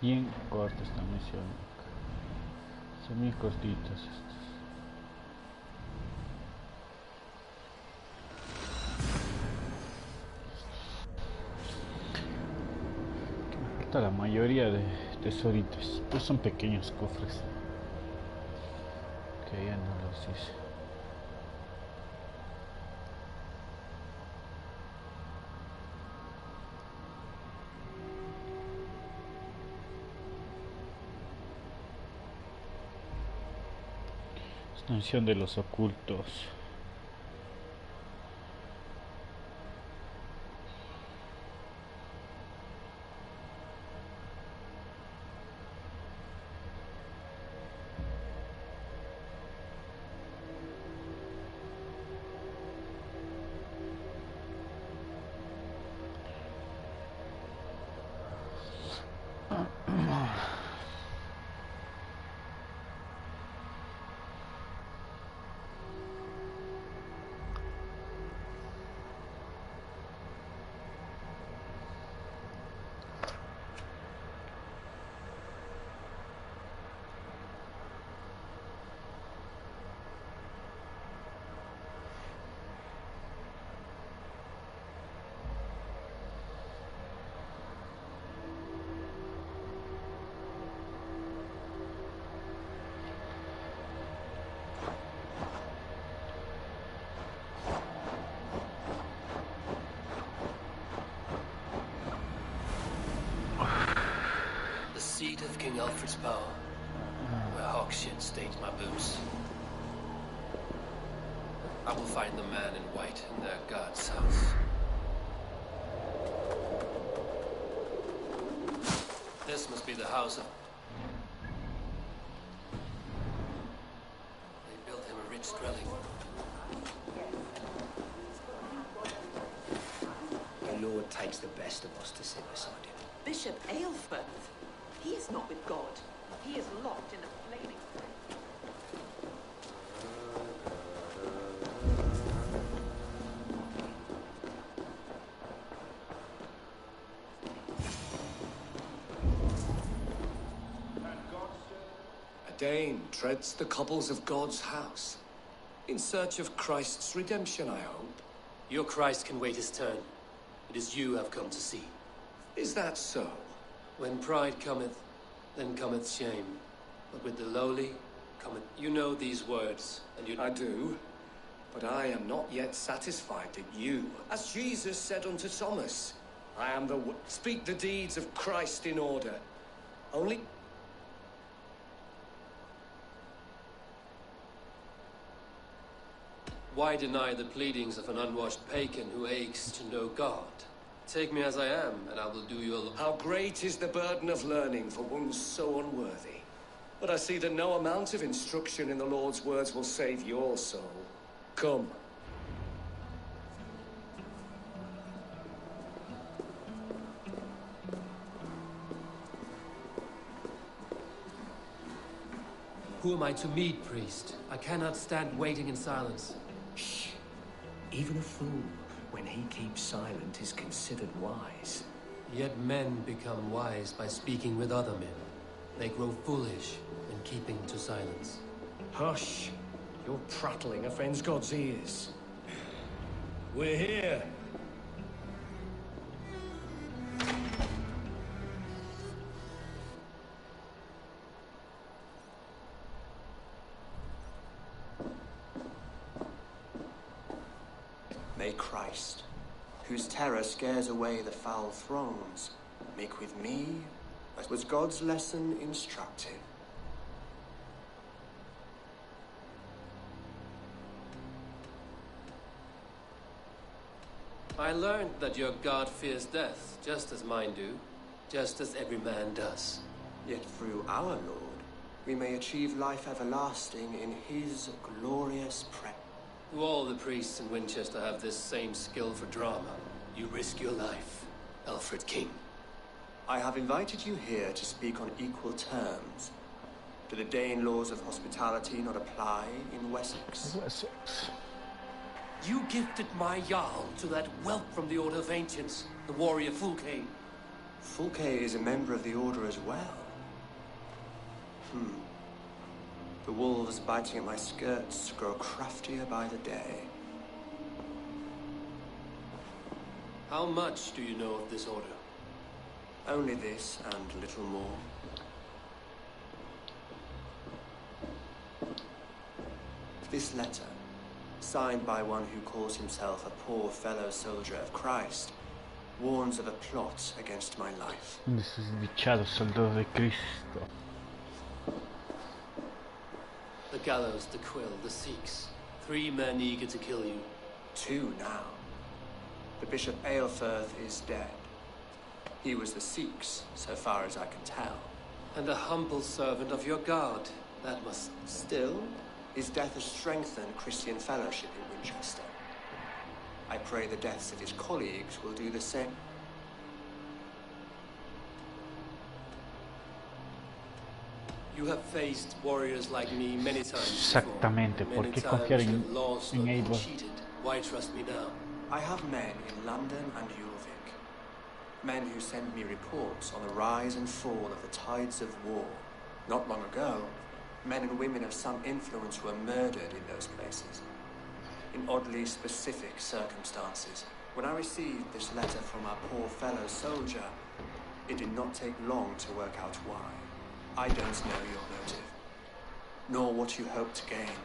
Bien corta esta misión. Son muy cortitos estos. Me falta la mayoría de tesoritos. Pues son pequeños cofres. Que ya no los hice. Extensión de los ocultos. Seat of King Alfred's power, where Hawkshead staked my boots. I will find the man in white in their god's house. This must be the house of... They built him a rich dwelling. The Lord takes the best of us to sit beside him. Bishop Aelfrith. He is not with God. He is locked in a flaming... A Dane treads the cobbles of God's house. In search of Christ's redemption, I hope. Your Christ can wait his turn. It is you I've come to see. Is that so? When pride cometh, then cometh shame. But with the lowly cometh... You know these words, and you... I do. But I am not yet satisfied that you, as Jesus said unto Thomas, I am the... Speak the deeds of Christ in order. Only... Why deny the pleadings of an unwashed pagan who aches to know God? Take me as I am, and I will do you a... How great is the burden of learning for one so unworthy. But I see that no amount of instruction in the Lord's words will save your soul. Come. Who am I to meet, priest? I cannot stand waiting in silence. Shh. Even a fool, when he keeps silent, is considered wise. Yet men become wise by speaking with other men. They grow foolish when keeping to silence. Hush. You're prattling offends God's ears. We're here. May Christ, whose terror scares away the foul throngs, make with me, as was God's lesson instructive. I learned that your God fears death, just as mine do, just as every man does. Yet through our Lord, we may achieve life everlasting in his glorious presence. Do all the priests in Winchester have this same skill for drama? You risk your life, Alfred King. I have invited you here to speak on equal terms. Do the Dane laws of hospitality not apply in Wessex? You gifted my Jarl to that whelp from the Order of Ancients, the warrior Fulke. Fulke is a member of the Order as well. The wolves biting at my skirts grow craftier by the day. How much do you know of this order? Only this and little more. This letter, signed by one who calls himself a poor fellow soldier of Christ, warns of a plot against my life. Questo sbicciato soldato di Cristo. The gallows, the quill, the Sikhs. 3 men eager to kill you. 2 now. The Bishop Aelfirth is dead. He was the Sikhs, so far as I can tell. And a humble servant of your guard. That must... Still, his death has strengthened Christian fellowship in Winchester. I pray the deaths of his colleagues will do the same. You have faced warriors like me many times Esattamente, before. perché Many confiare times you in, have lost in or been Eivor? cheated. Why trust me now? I have men in London and Jorvik. Men who send me reports on the rise and fall of the tides of war. Not long ago, men and women of some influence were murdered in those places. In oddly specific circumstances. When I received this letter from our poor fellow soldier, it did not take long to work out why. I don't know your motive, nor what you hope to gain.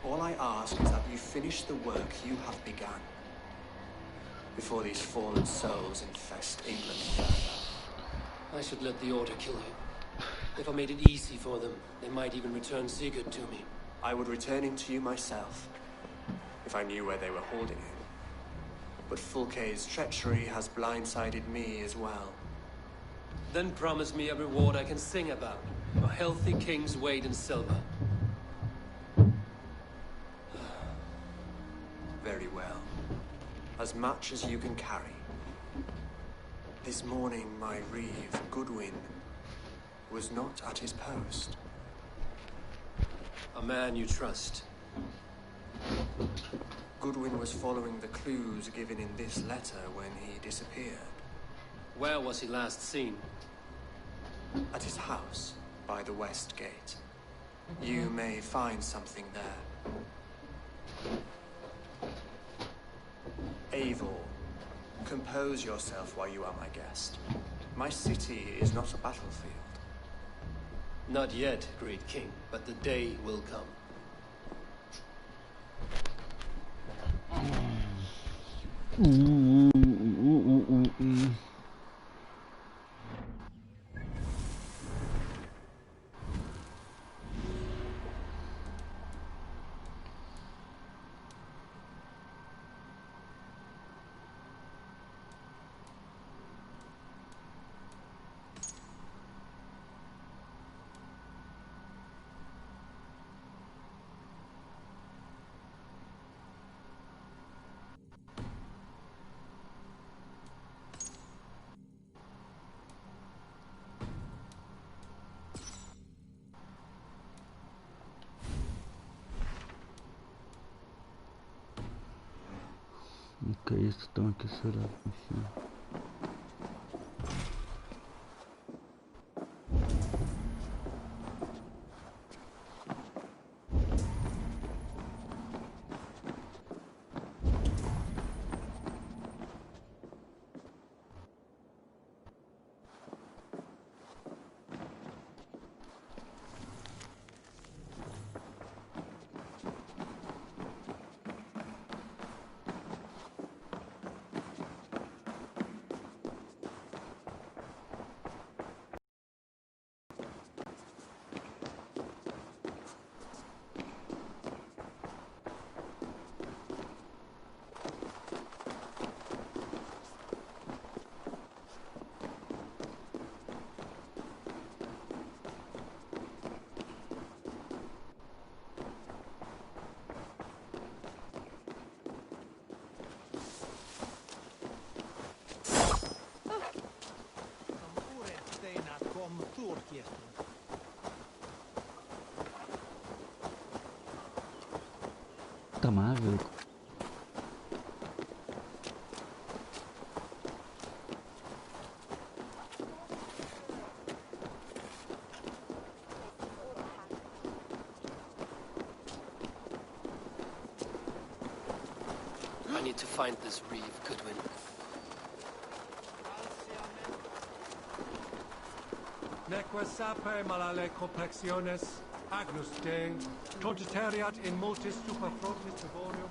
All I ask is that you finish the work you have begun, before these fallen souls infest England further. I should let the Order kill you. If I made it easy for them, they might even return Sigurd to me. I would return him to you myself, if I knew where they were holding him. But Fulke's treachery has blindsided me as well. Then promise me a reward I can sing about. A healthy king's weight in silver. Very well. As much as you can carry. This morning, my reeve, Goodwin, was not at his post. A man you trust. Goodwin was following the clues given in this letter when he disappeared. Where was he last seen? At his house, by the west gate. You may find something there. Eivor, compose yourself while you are my guest. My city is not a battlefield. Not yet, great king, but the day will come. Ok, esto tengo que hacer algo así. Puta madre. to find this reeve, Goodwin. Neque sape malale complexiones, agnus Dei, contiteriat in multis super frontis devorium.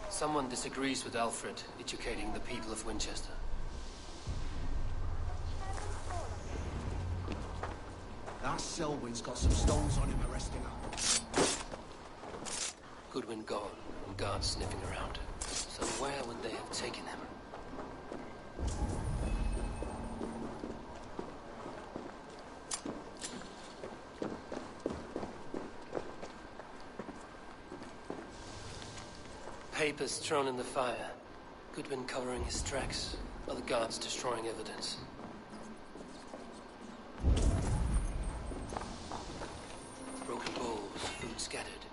Someone disagrees with Alfred educating the people of Winchester. That Selwyn's got some stones on him arresting her. Goodwin gone, and guards sniffing around. So where would they have taken him? Papers thrown in the fire. Goodwin covering his tracks. Other guards destroying evidence. Broken bowls, food scattered.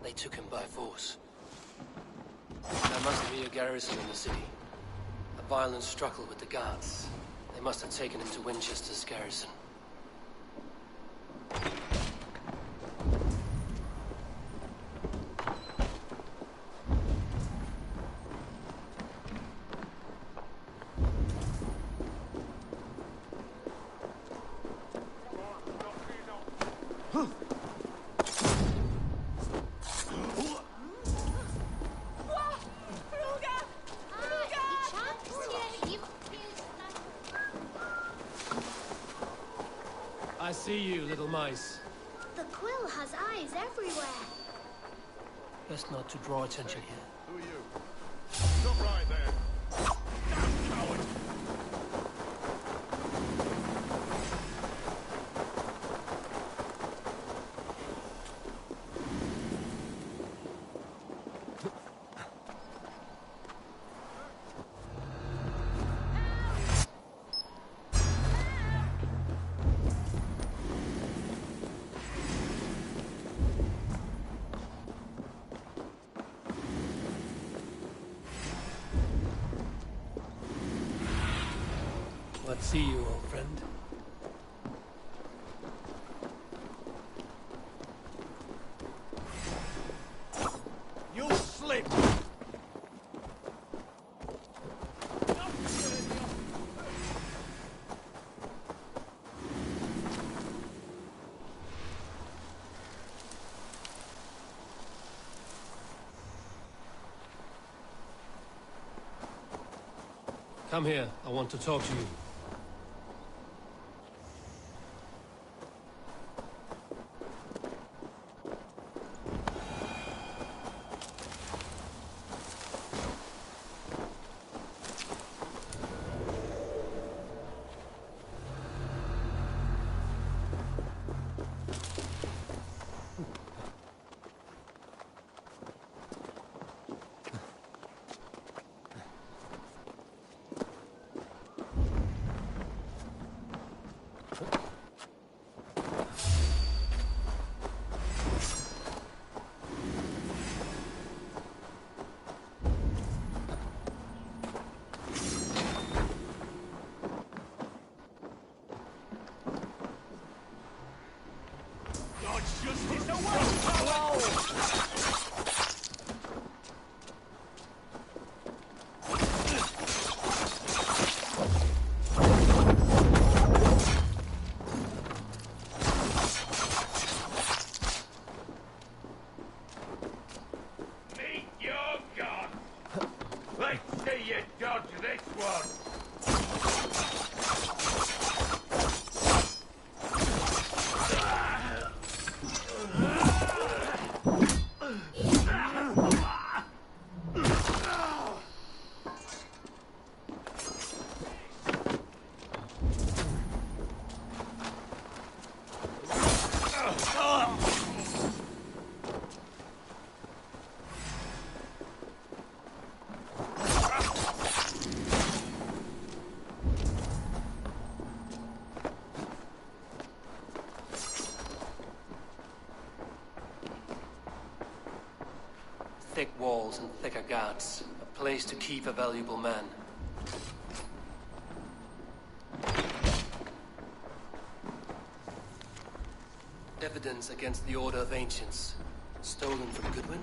They took him by force. There must be a garrison in the city. A violent struggle with the guards. They must have taken him to Winchester's garrison. I see you, little mice. The quill has eyes everywhere. Best not to draw attention here. Who are you? Stop right there. Damn coward! Let's see you, old friend. You slip! Come here. I want to talk to you. thick walls and thicker guards. A place to keep a valuable man. Evidence against the Order of Ancients. Stolen from Goodwin?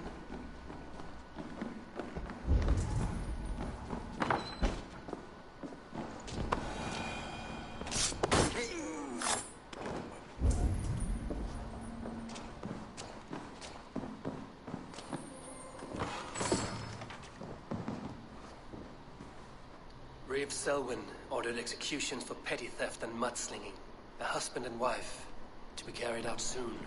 Reeve Selwyn ordered executions for petty theft and mudslinging. A husband and wife, to be carried out soon.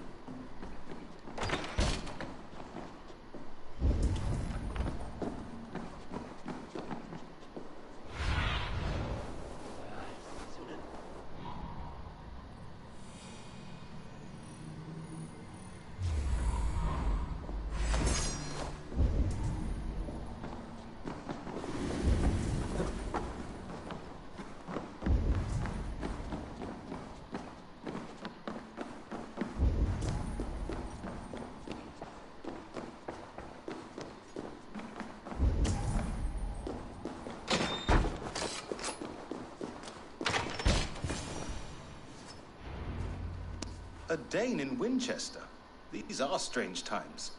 A Dane in Winchester? These are strange times.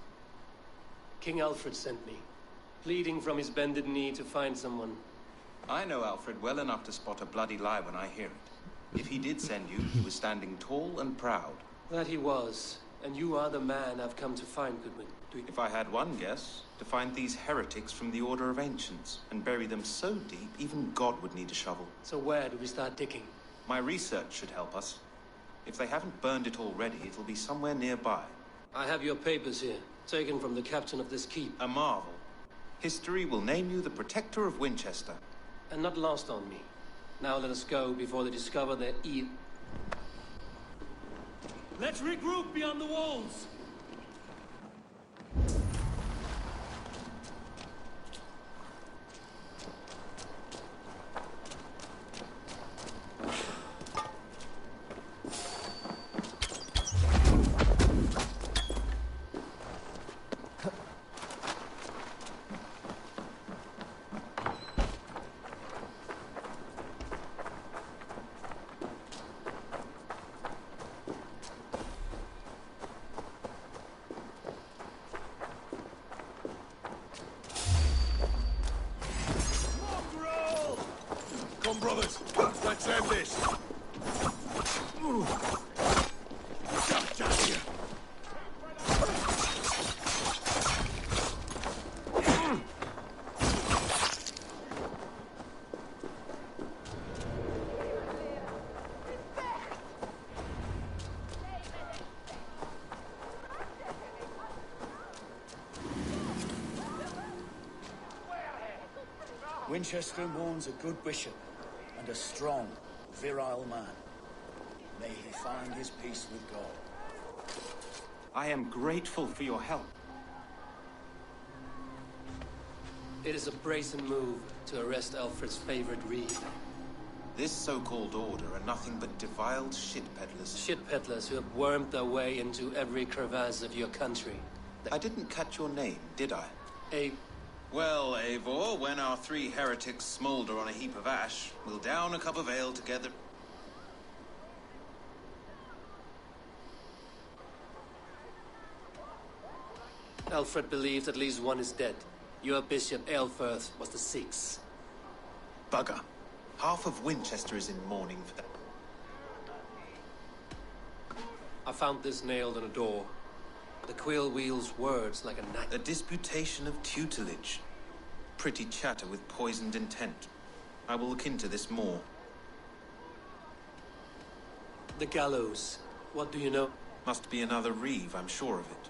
King Alfred sent me, pleading from his bended knee to find someone. I know Alfred well enough to spot a bloody lie when I hear it. If he did send you, he was standing tall and proud. That he was, and you are the man I've come to find, Goodwin. If I had one guess, to find these heretics from the Order of Ancients, and bury them so deep, even God would need a shovel. So where do we start digging? My research should help us. If they haven't burned it already, it'll be somewhere nearby. I have your papers here, taken from the captain of this keep. A marvel. History will name you the Protector of Winchester. And not lost on me. Now let us go before they discover their Let's regroup beyond the walls! Come, brothers. Let's end this. Winchester mourns a good bishop and a strong, virile man. May he find his peace with God. I am grateful for your help. It is a brazen move to arrest Alfred's favorite reeve. This so-called order are nothing but defiled shit peddlers. Shit peddlers who have wormed their way into every crevasse of your country. I didn't catch your name, did I? Well, Eivor, when our three heretics smolder on a heap of ash, we'll down a cup of ale together. Alfred believes at least one is dead. Your bishop, Aelfirth, was the sixth. Bugger. Half of Winchester is in mourning for that. I found this nailed on a door. The quill wields words like a knife. A disputation of tutelage. Pretty chatter with poisoned intent. I will look into this more. The gallows. What do you know? Must be another reeve, I'm sure of it.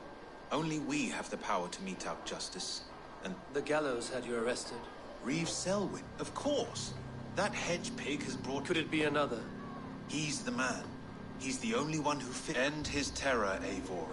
Only we have the power to mete out justice. And the gallows had you arrested. Reeve Selwyn, of course. That hedge pig has brought... Could it be another? He's the man. He's the only one who fit... End his terror, Eivor.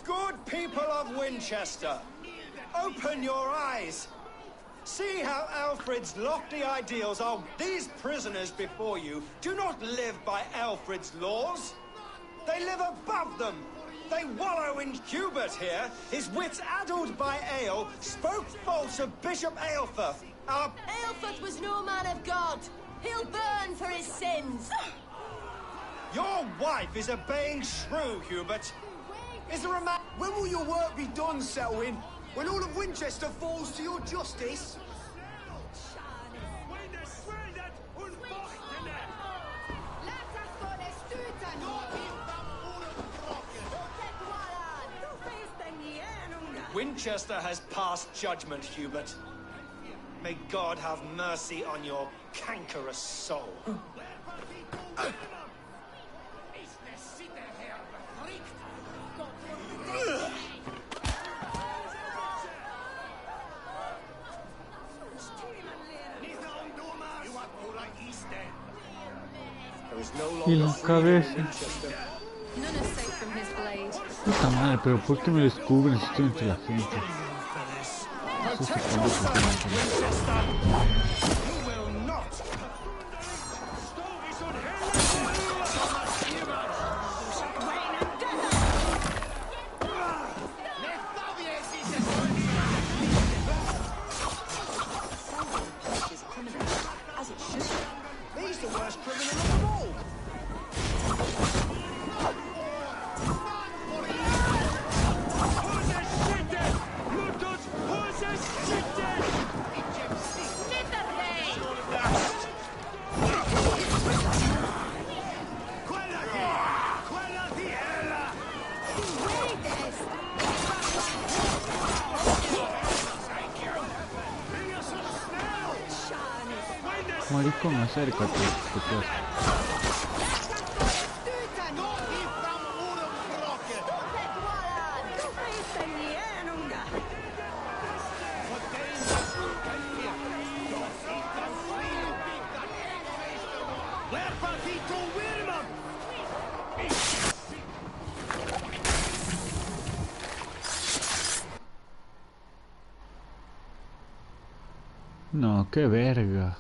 Good people of Winchester, open your eyes. See how Alfred's lofty ideals are. These prisoners before you do not live by Alfred's laws. They live above them. They wallow in Hubert here, his wits addled by ale, spoke false of Bishop Aelfir. Aelfir was no man of God. He'll burn for his sins. Your wife is obeying shrew, Hubert. Is there a man? When will your work be done, Selwyn? When all of Winchester falls to your justice? Winchester has passed judgment, Hubert. May God have mercy on your cankerous soul. Y la cabeza. None is safe from his blade. Puta madre, pero ¿por qué me descubren si estoy entre la gente? Eso se He's the worst criminal of them all. Maricón, acércate, que te No, qué verga.